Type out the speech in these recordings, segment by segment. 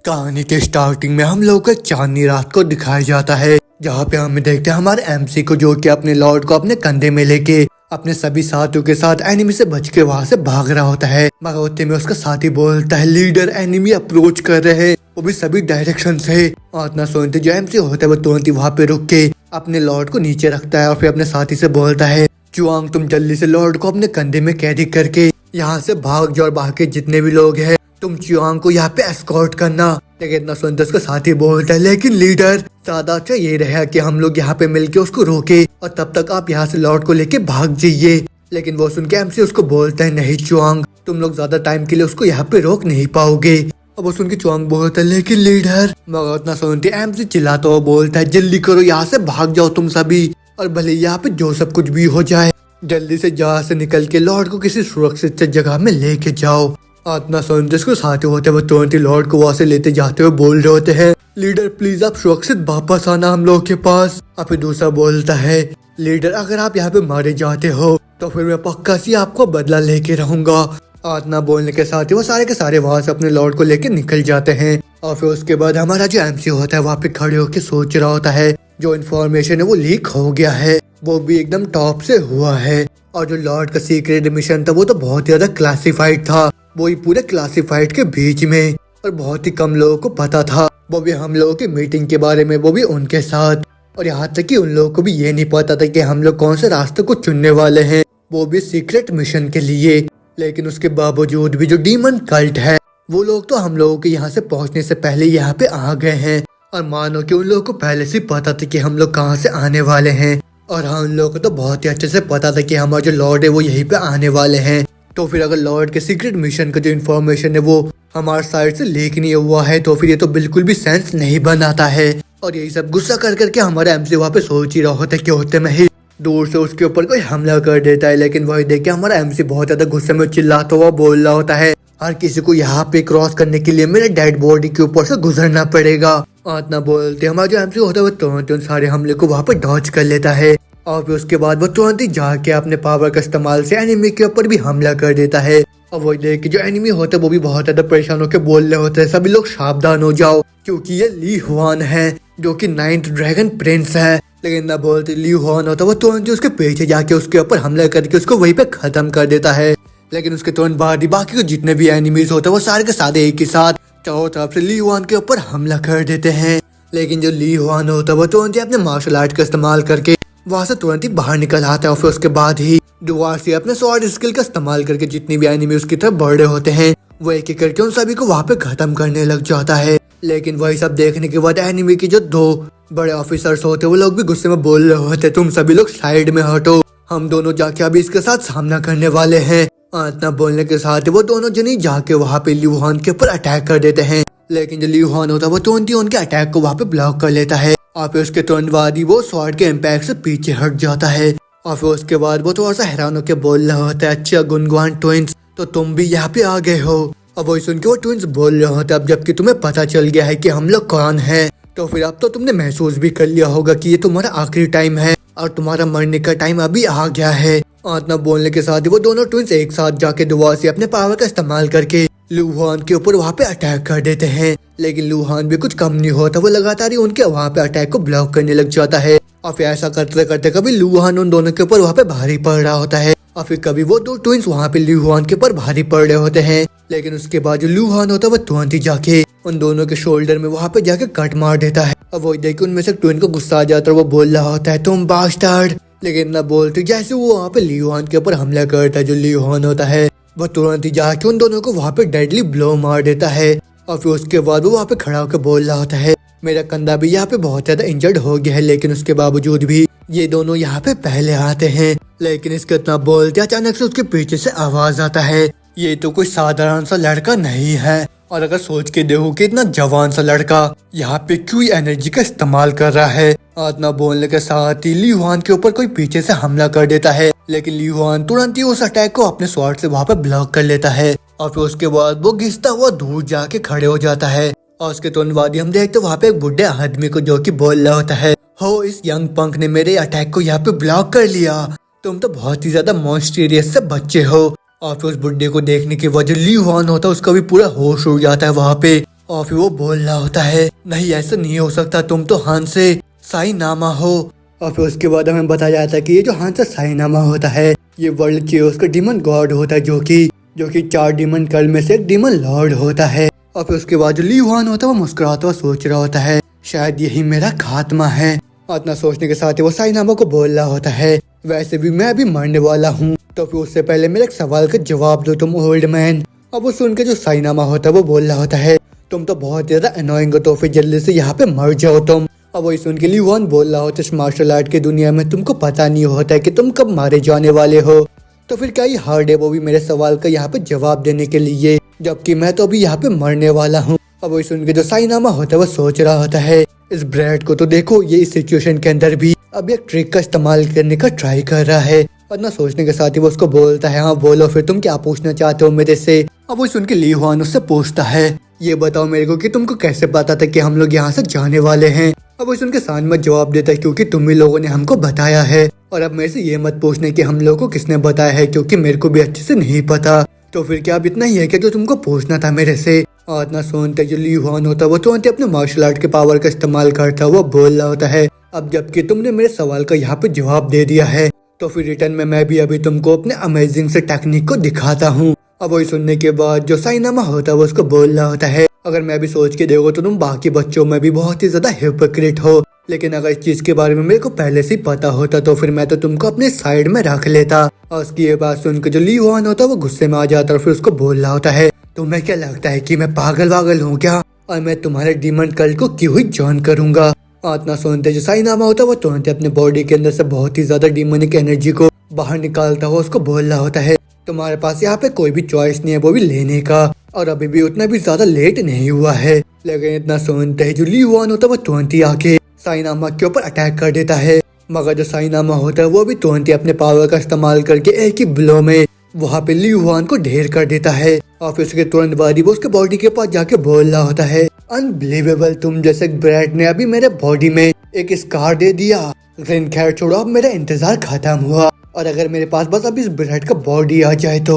कहानी के स्टार्टिंग में हम लोग को एक चांदनी रात को दिखाया जाता है, जहाँ पे हमें देखते हैं हमारे एमसी को, जो कि अपने लॉर्ड को अपने कंधे में लेके अपने सभी साथियों के साथ एनिमी से बच के वहाँ से भाग रहा होता है। मगर उतने में उसका साथी बोलता है, लीडर एनिमी अप्रोच कर रहे हैं, वो भी सभी डायरेक्शन से। और इतना सुनते जो एमसी होता है वो तुरंत ही वहाँ पे रुक के अपने लॉर्ड को नीचे रखता है और फिर अपने साथी से बोलता है, चुआंग तुम जल्दी से लॉर्ड को अपने कंधे में कैदी करके यहाँ से भाग जाओ और बाकी जितने भी लोग हैं तुम चुआंग को यहाँ पे एस्कॉर्ट करना। लेकिन इतना सुनते उसका साथी बोलता है, लेकिन लीडर ज्यादा अच्छा ये रहा कि हम लोग यहाँ पे मिलके उसको रोके और तब तक आप यहाँ से लॉर्ड को लेके भाग जाइए। लेकिन वो सुन के एमसी उसको बोलता है, नहीं चुआंग तुम लोग ज्यादा टाइम के लिए उसको यहाँ पे रोक नहीं पाओगे। अब वो सुन के चुआंग बोलता है, लेकिन लीडर। मगर इतना सुनते एमसी चिल्लाता हुआ बोलता है, जल्दी करो यहाँ से भाग जाओ तुम सभी, और भले यहाँ पे जो सब कुछ भी हो जाए जल्दी से जहाँ से निकल के लॉर्ड को किसी सुरक्षित जगह में लेके जाओ। इतना सुनते उसको साथे होते वो तुरंत ही लॉर्ड को वहाँ से लेते जाते हुए बोल रहे होते हैं, लीडर प्लीज आप सुरक्षित वापस आना हम लोग के पास। और फिर दूसरा बोलता है, लीडर अगर आप यहाँ पे मारे जाते हो तो फिर मैं पक्का सी आपको बदला लेके रहूंगा। इतना बोलने के साथ ही वो सारे के सारे वहाँ से अपने लॉर्ड को लेके निकल जाते हैं। और फिर उसके बाद हमारा जो एमसी होता है वहाँ पे खड़े होकर सोच रहा होता है, जो इन्फॉर्मेशन है वो लीक हो गया है, वो भी एकदम टॉप से हुआ है। और जो लॉर्ड का सीक्रेट मिशन था वो तो बहुत ज्यादा क्लासिफाइड था, वो ही पूरे क्लासिफाइड के बीच में, और बहुत ही कम लोगों को पता था, वो भी हम लोगों की मीटिंग के बारे में, वो भी उनके साथ। और यहाँ तक कि उन लोगों को भी ये नहीं पता था कि हम लोग कौन से रास्ते को चुनने वाले हैं, वो भी सीक्रेट मिशन के लिए। लेकिन उसके बावजूद भी जो डीमन कल्ट है वो लोग तो हम लोगों के यहाँ से पहुँचने से पहले यहाँ पे आ गए हैं। और मानो कि उन लोगों को पहले से पता था कि हम लोग कहाँ से आने वाले हैं, और हाँ उन लोगों को तो बहुत ही अच्छे से पता था कि हमारा जो लॉर्ड है वो यहीं पे आने वाले हैं। तो फिर अगर लॉर्ड के सीक्रेट मिशन का जो इन्फॉर्मेशन है वो हमारे साइड से लीक नहीं हुआ है तो फिर ये तो बिल्कुल भी सेंस नहीं बनाता है। और यही सब गुस्सा कर करके हमारा एमसी वहाँ पे सोच ही रहा होता है कि होते में ही दूर से उसके ऊपर कोई हमला कर देता है। लेकिन वही देख के हमारा एमसी बहुत ज्यादा गुस्से में चिल्लाता हुआ बोल रहा होता है, हर किसी को यहाँ पे क्रॉस करने के लिए मेरे डेड बॉडी के ऊपर से गुजरना पड़ेगा। इतना बोलते हमारा जो एमसी होता है वो तुरंत उन सारे हमले को वहाँ पे डॉज कर लेता है। और फिर उसके बाद वो तुरंत ही जाके अपने पावर का इस्तेमाल से एनिमी के ऊपर भी हमला कर देता है। और वो देख के जो एनिमी होता है वो भी बहुत ज्यादा परेशान होकर बोल रहे होते हैं, सभी लोग सावधान हो जाओ क्योंकि ये ली हुआन है जो कि 9th ड्रैगन प्रिंस है। लेकिन ना बोलते ली हुआन होता है वो तुरंत ही उसके पीछे जाके उसके ऊपर हमला करके उसको वहीं पे खत्म कर देता है। लेकिन उसके तुरंत बाद ही बाकी के जितने भी एनिमीज होते हैं वो सारे के सारे एक ही साथ चारों तरफ से ली हुआन के ऊपर हमला कर देते हैं। लेकिन जो ली हुआन होता है वो तुरंत ही अपने मार्शल आर्ट का इस्तेमाल करके वहाँ से तुरंत ही बाहर निकल आता है। और फिर उसके बाद ही दोबारा से अपने स्वॉर्ड स्किल का इस्तेमाल करके जितनी भी एनिमी उसकी तरफ बढ़ रहे होते हैं वो एक एक करके उन सभी को वहाँ पे खत्म करने लग जाता है। लेकिन वही सब देखने के बाद एनिमी के जो 2 बड़े ऑफिसर्स होते वो लोग भी गुस्से में बोल रहे होते, तुम सभी लोग साइड में हटो, हम दोनों जाके अभी इसके साथ सामना करने वाले हैं। इतना बोलने के साथ वो दोनों जने जाके वहाँ पे ली हुआन के ऊपर अटैक कर देते हैं। लेकिन जो ली हुआन होता है वो तुरंत ही उनके अटैक को वहाँ पे ब्लॉक कर लेता है। और फिर उसके तुरंत बाद ही वो स्वॉर्ड के इम्पैक्ट से पीछे हट जाता है। और फिर उसके बाद वो थोड़ा सा हैरान होकर बोल रहा होता है, अच्छा गुनगुआन ट्विंस तो तुम भी यहाँ पे आ गए हो। और वही सुन के वो ट्विंस बोल रहे होते अब जबकि तुम्हें पता चल गया है कि हम लोग कौन है, तो फिर अब तो तुमने महसूस भी कर लिया होगा कि ये तुम्हारा आखिरी टाइम है और तुम्हारा मरने का टाइम अभी आ गया है। और इतना बोलने के साथ ही वो दोनों ट्विंस एक साथ जाके दोबारा से अपने पावर का इस्तेमाल करके लुहान के ऊपर वहाँ पे अटैक कर देते हैं। लेकिन लुहान भी कुछ कम नहीं होता, वो लगातार ही उनके वहाँ पे अटैक को ब्लॉक करने लग जाता है। और फिर ऐसा करते करते कभी लुहान उन दोनों के ऊपर वहाँ पे भारी पड़ रहा होता है और फिर कभी वो 2 ट्विंस वहाँ पे लुहान के ऊपर भारी पड़ रहे होते हैं। लेकिन उसके बाद जो लुहान होता है वो तुरंत ही जाके उन दोनों के शोल्डर में वहाँ पे जाके कट मार देता है। और वो देख के उनमें से ट्विन को गुस्सा आ जाता है, वो बोल रहा होता है, तुम बास्टर्ड। लेकिन ना बोलते जैसे वो वहाँ पे लुहान के ऊपर हमला करता है, जो लुहान होता है वो तुरंत ही जाके उन दोनों को वहाँ पे डेडली ब्लो मार देता है। और फिर उसके बाद वो वहाँ पे खड़ा होकर बोल रहा होता है, मेरा कंधा भी यहाँ पे बहुत ज्यादा इंजर्ड हो गया है, लेकिन उसके बावजूद भी ये दोनों यहाँ पे पहले आते हैं। लेकिन इसके इतना बोलते अचानक से उसके पीछे से आवाज आता है, ये तो कोई साधारण सा लड़का नहीं है, और अगर सोच के देखो कि इतना जवान सा लड़का यहाँ पे क्यों एनर्जी का इस्तेमाल कर रहा है। इतना बोलने के साथ ही ली हुआन के ऊपर कोई पीछे से हमला कर देता है। लेकिन ली हुआन तुरंत ही उस अटैक को अपने स्वॉर्ड से वहाँ पे ब्लॉक कर लेता है। और फिर उसके बाद वो घिसता हुआ दूर जाके खड़े हो जाता है। और उसके तुरंत बाद ही हम देखते वहाँ पे एक बुढ़े आदमी को जो कि बोल रहा होता है, हो इस यंग पंक ने मेरे अटैक को यहाँ पे ब्लॉक कर लिया, तुम तो बहुत ही ज्यादा मॉन्स्टेरियस से बच्चे हो। और फिर उस बुड्ढे को देखने के वजह ली हुआन होता है उसका भी पूरा होश उड़ जाता है वहाँ पे। और फिर वो बोल रहा होता है नहीं ऐसा नहीं हो सकता, तुम तो हानसे साईनामा हो। और फिर उसके बाद हमें बताया जाता है कि ये जो हानसे साईनामा होता है ये वर्ल्ड चेयर्स का डीमन गॉड होता है, जो कि 4 डीमन कल में से एक डीमन लॉर्ड होता है। और फिर उसके बाद जो ली हुआन होता है वो मुस्कुराता हुआ सोच रहा होता है शायद यही मेरा खात्मा है। और इतना सोचने के साथ ही वो साईनामा को बोल रहा होता है वैसे भी मैं अभी मरने वाला हूँ, तो फिर उससे पहले मेरे एक सवाल का जवाब दो तुम ओल्ड मैन। अब वो सुन के जो साईनामा होता है वो बोल रहा होता है तुम तो बहुत ज्यादा अनोइंग हो, तो फिर जल्दी से यहाँ पे मर जाओ तुम। अब वही सुन के ली हुआन बोल रहा होता है इस मार्शल आर्ट की दुनिया में तुमको पता नहीं होता है कि तुम कब मारे जाने वाले हो, तो फिर क्या ये हार्ड है वो भी मेरे सवाल का यहाँ पे जवाब देने के लिए, जबकि मैं तो अभी यहाँ पे मरने वाला हूँ। अब वही सुन के जो साईनामा होता है वो सोच रहा होता है इस ब्रैड को तो देखो, ये इस सिचुएशन के अंदर भी अब एक ट्रिक का इस्तेमाल करने का ट्राई कर रहा है। और ना सोचने के साथ ही वो उसको बोलता है हाँ बोलो फिर तुम क्या पूछना चाहते हो मेरे से। अब वो सुन के ली हुआन उससे पूछता है ये बताओ मेरे को कि तुमको कैसे पता था कि हम लोग यहाँ से जाने वाले हैं। अब वो सुन के साथ में जवाब देता है क्योंकि तुम ही लोगों ने हमको बताया है, और अब मेरे से ये मत पूछने कि हम लोगों को किसने बताया है क्योंकि मेरे को भी अच्छे से नहीं पता, तो फिर क्या अब इतना ही है कि जो तुमको पूछना था मेरे से। और इतना सुनते जो ली हुआन होता है वो तुरंत अपने मार्शल आर्ट के पावर का इस्तेमाल करता है, वो बोल रहा होता है अब जबकि तुमने मेरे सवाल का यहाँ पे जवाब दे दिया है तो फिर रिटर्न में मैं भी अभी तुमको अपने अमेजिंग से टेक्निक को दिखाता हूँ। अब वही सुनने के बाद जो साईनामा होता है वो उसको बोल रहा होता है अगर मैं भी सोच के देखो तो तुम बाकी बच्चों में भी बहुत ही ज्यादा हिपोक्रेट हो, लेकिन अगर इस चीज के बारे में मेरे को पहले से ही पता होता तो फिर मैं तो तुमको अपने साइड में रख लेता। और उसकी ये बात सुनकर जो ली हुआन होता है वो गुस्से में आ जाता है और फिर उसको बोल रहा होता है तुम्हें क्या लगता है कि मैं पागल वागल हूँ क्या, और मैं तुम्हारे डीमन कल्ट को क्यों ही ज्वाइन करूंगा। और इतना सुनते जो साईनामा होता है वो तुरंत अपने बॉडी के अंदर से बहुत ही ज्यादा डीमनिक एनर्जी को बाहर निकालता हुआ उसको बोल रहा होता है तुम्हारे पास यहाँ पे कोई भी चॉइस नहीं है वो भी लेने का, और अभी भी उतना भी ज्यादा लेट नहीं हुआ है। लेकिन इतना सुनते ही जो ली हुआन होता है वो तुरंत ही आके साईनामा के ऊपर अटैक कर देता है, मगर जो साईनामा होता है वो भी तुरंत ही अपने पावर का इस्तेमाल करके एक ही ब्लो में वहाँ पे ली हुआन को ढेर कर देता है। और फिर उसके तुरंत बाद ही वो उसके बॉडी के पास जाके बोल रहा होता है अनबिलीवेबल, तुम जैसे ब्रैड ने अभी मेरे बॉडी में एक स्कार दे दिया, लेकिन खैर छोड़ो अब मेरा इंतजार खत्म हुआ, और अगर मेरे पास बस अभी इस ब्रैड का बॉडी आ जाए तो।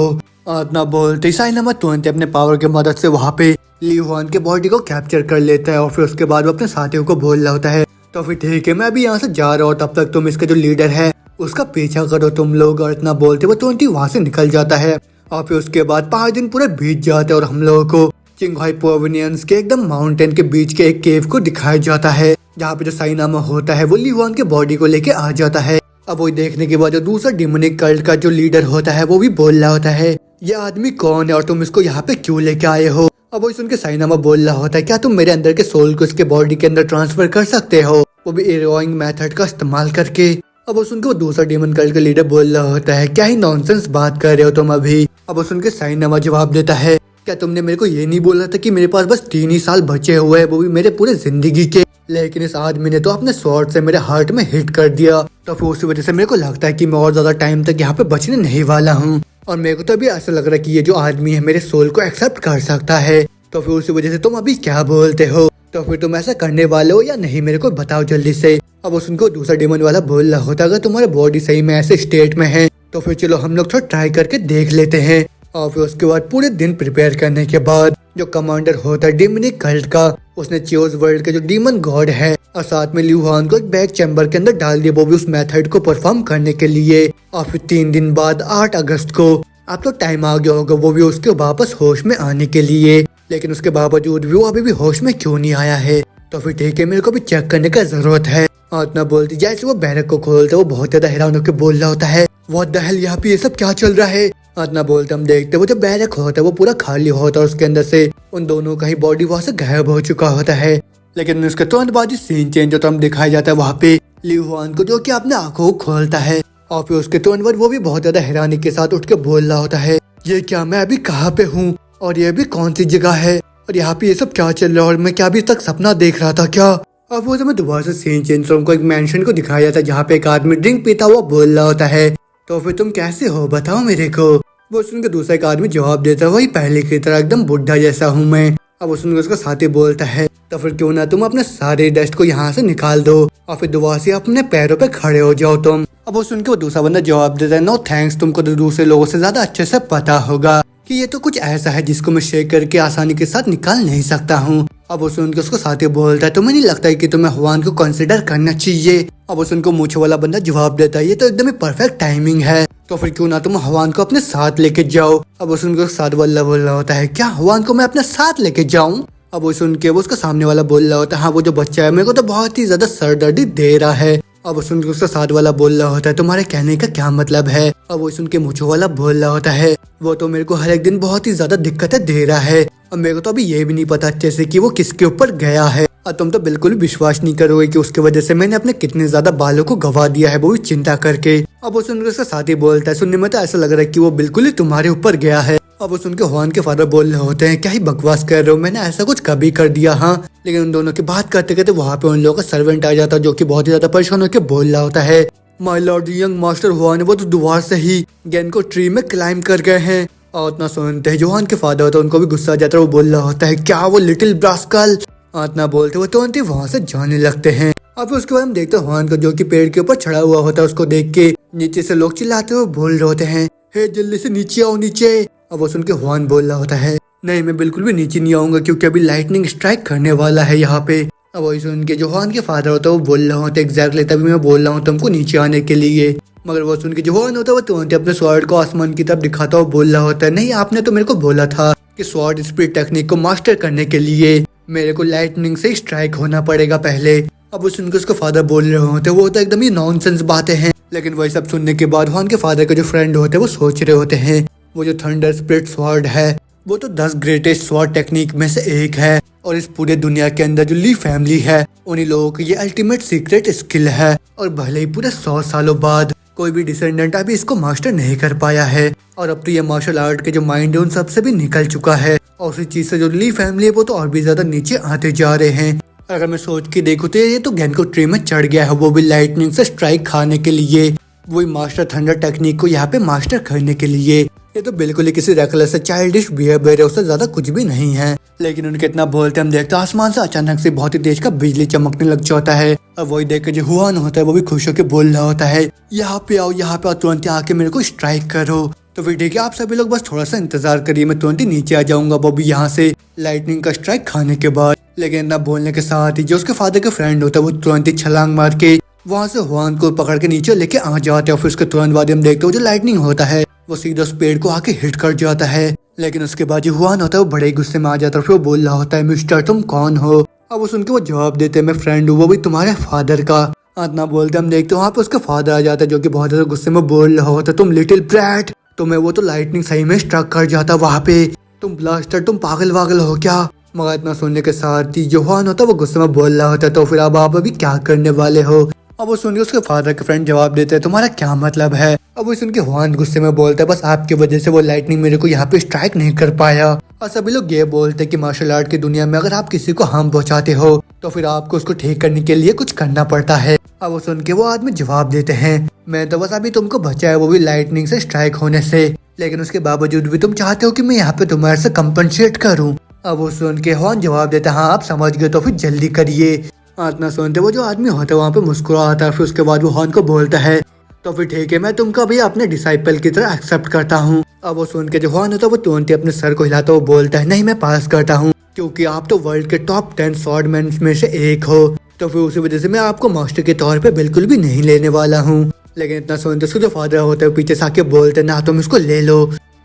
इतना बोलते साईनामा तुरंत अपने पावर की मदद से वहाँ पे ली हुआन के बॉडी को कैप्चर कर लेता है, और फिर उसके बाद वो अपने साथियों को बोल रहा होता है तो फिर ठीक है मैं अभी यहाँ से जा रहा हूँ, तब तक तुम इसका जो लीडर है उसका पीछा करो तुम लोग। और इतना बोलते वो तुरंत ही वहाँ से निकल जाता है। और फिर उसके बाद 5 दिन पूरे बीत जाते हैं और हम लोगों को चिंगहाई प्रोविनियंस के एकदम माउंटेन के बीच के एक केव को दिखाया जाता है, जहाँ पे जो साईनामा होता है वो ली हुआन के बॉडी को लेके आ जाता है। अब वो देखने के बाद जो दूसरा डिमोनिक कल्ट का जो लीडर होता है वो भी बोल रहा होता है ये आदमी कौन है और तुम इसको यहाँ पे क्यों लेके आए हो। अब वो सुन के साईनामा बोल रहा होता है क्या तुम मेरे अंदर के सोल को इसके बॉडी के अंदर ट्रांसफर कर सकते हो, वो भी एरोइंग मेथड का इस्तेमाल करके। अब वो सुन के वो दूसरा डेमन कल्ट का लीडर बोल रहा होता है क्या ही नॉनसेंस बात कर रहे हो तुम अभी। अब वो सुन के साईनामा जवाब देता है क्या तुमने मेरे को ये नहीं बोला था कि मेरे पास बस 3 ही साल बचे हुए हैं, वो भी मेरे पूरे जिंदगी के, लेकिन इस आदमी ने तो अपने स्वॉर्ड से मेरे हार्ट में हिट कर दिया, तो फिर उसी वजह से मेरे को लगता है कि मैं और ज्यादा टाइम तक यहाँ पे बचने नहीं वाला हूँ, और मेरे को तो अभी ऐसा लग रहा है कि ये जो आदमी है मेरे सोल को एक्सेप्ट कर सकता है, तो फिर उसी वजह से तुम अभी क्या बोलते हो, तो फिर तुम ऐसा करने वाले हो या नहीं मेरे को बताओ जल्दी से। अब उनको दूसरा डेमन वाला बोल रहा होता अगर तुम्हारा बॉडी सही में ऐसे स्टेट में है तो फिर चलो हम लोग थोड़ा ट्राई करके देख लेते हैं। और फिर उसके बाद पूरे दिन प्रिपेयर करने के बाद जो कमांडर होता है डिमनिक कल्ट का, उसने चियोज वर्ल्ड के जो डीमन गॉड है और साथ में ल्यू हुआन को एक बैग चैम्बर के अंदर डाल दिया, वो भी उस मेथड को परफॉर्म करने के लिए। और फिर 3 दिन बाद 8 अगस्त को आप तो टाइम आ गया होगा वो भी उसके वापस होश में आने के लिए, लेकिन उसके बावजूद भी वो अभी भी होश में क्यों नहीं आया है, तो फिर ठीक है मेरे को भी चेक करने का जरूरत है। और इतना बोलती जैसे वो बैरक को खोलते वो बहुत ज्यादा हैरान होकर बोल रहा होता है व्हाट द हेल, यहाँ पे ये सब क्या चल रहा है। इतना बोलते हम देखते वो जो बैरक होता है वो पूरा खाली होता है, उसके अंदर से उन दोनों का ही बॉडी वहाँ से गायब हो चुका होता है। लेकिन उसके तुरंत बाद सीन चेंज होता हम दिखाया जाता है वहाँ पे ल्यू हुआन को जो कि अपने आंखों को खोलता है, और फिर उसके तुरंत बाद वो भी बहुत ज्यादा हैरानी के साथ उठ के बोल रहा होता है ये क्या, मैं अभी कहाँ पे हूँ और ये भी कौन सी जगह है, और यहाँ पे ये सब क्या चल रहा है, और मैं क्या अभी तक सपना देख रहा था क्या। अब वो समय दोबारा से सीन चेंज हमको एक मेंशन को दिखाया जाता है जहाँ पे एक आदमी ड्रिंक पीता हुआ बोल रहा होता है तो फिर तुम कैसे हो बताओ मेरे को। वो सुनकर दूसरा एक आदमी जवाब देता है वही पहले की तरह एकदम बुढ़ा जैसा हूँ मैं। अब वो सुनकर उसका साथी बोलता है तो फिर क्यों ना तुम अपने सारे डस्ट को यहाँ से निकाल दो और फिर दोबारा से अपने पैरों पे खड़े हो जाओ तुम। अब वो सुनकर वो दूसरा बंदा जवाब देता है नो थैंक्स, तुमको तो दूसरे लोगों से ज्यादा अच्छे से पता होगा कि ये तो कुछ ऐसा है जिसको मैं शेक करके आसानी के साथ निकाल नहीं सकता हूँ। अब वो सुन के उसको साथी बोलता है तुम्हें नहीं लगता है कि तुम्हें हुआन को कंसिडर करना चाहिए। अब वो सुन को मूछ वाला बंदा जवाब देता है ये तो एकदम ही परफेक्ट टाइमिंग है, तो फिर क्यों ना तुम हुआन को अपने साथ लेके जाओ। अब वो सुन के साथ वाला बोल रहा होता है क्या हुआन को मैं अपने साथ लेके जाऊँ। अब वो सुन के वो उसका सामने वाला बोल रहा होता है हाँ वो जो बच्चा है मेरे को तो बहुत ही ज्यादा सरदर्दी दे रहा है। अब वो सुन के उसका साथ वाला बोल रहा होता है तुम्हारे कहने का क्या मतलब है। अब वो सुन के मूछों वाला बोल रहा होता है वो तो मेरे को हर एक दिन बहुत ही ज्यादा दिक्कतें दे रहा है और मेरे को तो अभी ये भी नहीं पता अच्छे से कि वो किसके ऊपर गया है और तुम तो बिल्कुल भी विश्वास नहीं करोगे कि उसकी वजह से मैंने अपने कितने ज्यादा बालों को गवा दिया है वो भी चिंता करके। अब वो सुनकर उसका साथी बोलता है सुनने में तो ऐसा लग रहा है कि वो बिल्कुल ही तुम्हारे ऊपर गया है। अब वो सुन के हुआन के फादर बोल रहे होते हैं क्या ही बकवास कर रहे हो, मैंने ऐसा कुछ कभी कर दिया। हाँ लेकिन उन दोनों की बात करते करते वहाँ पे उन लोगों का सर्वेंट आ जाता है जो कि बहुत ही ज्यादा परेशान होकर बोल रहा होता है my Lord young master Hwan वो तो दोबारा से ही गेन को ट्री में क्लाइम कर गए हैं। और उतना सुनते हैं जोहान के फादर होता है उनको भी गुस्सा आ जाता है, वो बोल रहा होता है क्या वो लिटिल ब्रास्कल। इतना बोलते वो तुरंत ही वहाँ से जाने लगते हैं। अब उसके बाद हम देखते हैं हुआन को जो कि पेड़ के ऊपर चढ़ा हुआ होता है, उसको देख के नीचे से लोग चिल्लाते हुए बोल रहे होते हैं हे जल्दी से नीचे आओ नीचे। अब वो सुन के हुआन बोल रहा होता है नहीं मैं बिल्कुल भी नीचे नहीं आऊंगा क्योंकि अभी लाइटनिंग स्ट्राइक करने वाला है यहाँ पे। अब वही सुन के जो हुआन के फादर होता है वो बोल रहा होता है एग्जैक्टली तभी मैं बोल रहा हूँ तुमको नीचे आने के लिए। मगर वो सुन के जो हुआन होता है वो तुरंत अपने स्वॉर्ड को आसमान की तरफ दिखाता हुआ बोल रहा होता है नहीं आपने तो मेरे को बोला था कि स्वॉर्ड स्पिरिट टेक्निक को मास्टर करने के लिए मेरे को लाइटनिंग से स्ट्राइक होना पड़ेगा पहले। अब वो सुनकर उसके फादर बोल रहे होते वो तो एकदम ही नॉनसेंस बातें हैं। लेकिन वही सब सुनने के बाद हुआन के फादर के जो फ्रेंड होते हैं वो सोच रहे होते हैं वो जो थंडर स्पिरिट स्वॉर्ड है वो तो 10 ग्रेटेस्ट स्वॉर्ड टेक्निक में से एक है और इस पूरे दुनिया के अंदर जो ली फैमिली है उन्हीं लोगों की ये अल्टीमेट सीक्रेट स्किल है और भले ही पूरे 100 सालों बाद कोई भी डिसेंडेंट अभी इसको मास्टर नहीं कर पाया है और अब तो ये मार्शल आर्ट के जो माइंड है उन सबसे भी निकल चुका है और उसी चीज से जो ली फैमिली है वो तो और भी ज्यादा नीचे आते जा रहे हैं। अगर मैं सोच के देखूँ तो ये तो गेनको ट्री में चढ़ गया है वो भी लाइटनिंग से स्ट्राइक खाने के लिए, वही मास्टर थंडर टेक्निक को यहाँ पे मास्टर करने के लिए। ये तो बिल्कुल ही किसी रेकलेस से चाइल्डिश बिहेवियर है, उससे ज्यादा कुछ भी नहीं है। लेकिन उनके इतना बोलते हम देखते आसमान से अचानक से बहुत ही तेज का बिजली चमकने लग जाता है और वही देख के जो हुआन होता है वो भी खुश होकर बोल रहा होता है यहाँ पे आओ तुरंत आके मेरे को स्ट्राइक करो। तो फिर ठीक है आप सभी लोग बस थोड़ा सा इंतजार करिए, मैं तुरंत ही नीचे आ जाऊंगा वो भी यहाँ से लाइटनिंग का स्ट्राइक खाने के बाद। लेकिन इतना बोलने के साथ ही जो उसके फादर के फ्रेंड होता है वो तुरंत ही छलांग मार के वहाँ से हुआन को पकड़ के नीचे लेके आ जाते हैं। फिर उसके तुरंत बाद हम देखते हो जो लाइटनिंग होता है वो सीधा उस पेड़ को आके हिट कर जाता है। लेकिन उसके बाद जो हुआन होता है वो बड़े ही गुस्से में आ जाता है, फिर वो बोल रहा होता है मिस्टर तुम कौन हो। अब वो सुन के वो जवाब देते मैं फ्रेंड हूँ वो भी तुम्हारे फादर का। इतना बोलते हम देखते वहाँ पे उसका फादर आ जाता है जो कि बहुत ज्यादा गुस्से में बोल रहा होता है तुम लिटिल ब्रैट, तुम्हें वो तो लाइटनिंग सही में स्ट्रक कर जाता वहाँ पे, तुम ब्लास्टर तुम पागल वागल हो क्या। मगर इतना सुनने के साथ ही जो हुआन होता है वो गुस्से में बोल रहा होता है तो फिर अब आप अभी क्या करने वाले हो। अब वो सुन के उसके फादर के फ्रेंड जवाब देते हैं तुम्हारा क्या मतलब है। अब वो सुन के हुआन गुस्से में बोलता है बस आपकी वजह से वो लाइटनिंग मेरे को यहाँ पे स्ट्राइक नहीं कर पाया। और सभी लोग ये बोलते हैं कि मार्शल आर्ट की दुनिया में अगर आप किसी को हार्म पहुंचाते हो तो फिर आपको उसको ठीक करने के लिए कुछ करना पड़ता है। अब वो सुन के वो आदमी जवाब देते हैं मैं तो बस अभी तुमको बचाया वो भी लाइटनिंग से स्ट्राइक होने से, लेकिन उसके बावजूद भी तुम चाहते हो कि मैं यहाँ पे तुम्हारे से कंपनसेट करूँ। अब वो सुन के हुआन जवाब देता हाँ आप समझ गए तो फिर जल्दी करिए। इतना सुनते वो जो आदमी होता है वहाँ पे मुस्कुराता है। फिर उसके बाद वो हुआन को बोलता है तो फिर ठीक है मैं तुमको भी अपने डिसाइपल की तरह एक्सेप्ट करता हूँ। अब वो सुन के जो हुआन होता है वो तुरंत अपने सर को हिलाता वो बोलता है नहीं मैं पास करता हूँ क्योंकि आप तो वर्ल्ड के टॉप 10 स्वॉर्डमैन में से एक हो, तो फिर उसी वजह से मैं आपको मास्टर के तौर पे बिल्कुल भी नहीं लेने वाला हूँ। लेकिन इतना सुनते उसको जो फादर होता है पीछे से आके बोलते ना तुम इसको ले लो।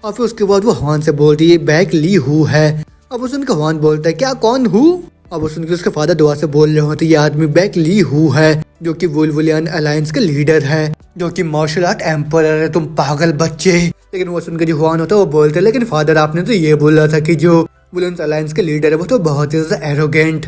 और फिर उसके बाद वो हुआन से बोलती है बैग ली हु है। अब वो सुनकर हुआन बोलता है क्या कौन हूँ। अब वो सुनकर उसके फादर दुआ से बोल रहे होते ये आदमी बैग ली हु है जो कि वुल्वुलियन अलायंस के लीडर है जो कि मार्शल आर्ट एम्पर है, तुम पागल बच्चे। लेकिन वो सुनकर जो हुआन होता है वो बोलते हैं लेकिन फादर आपने तो ये बोला था कि जो वुल्वुलियन अलायंस के लीडर है वो तो बहुत ही ज्यादा एरोगेंट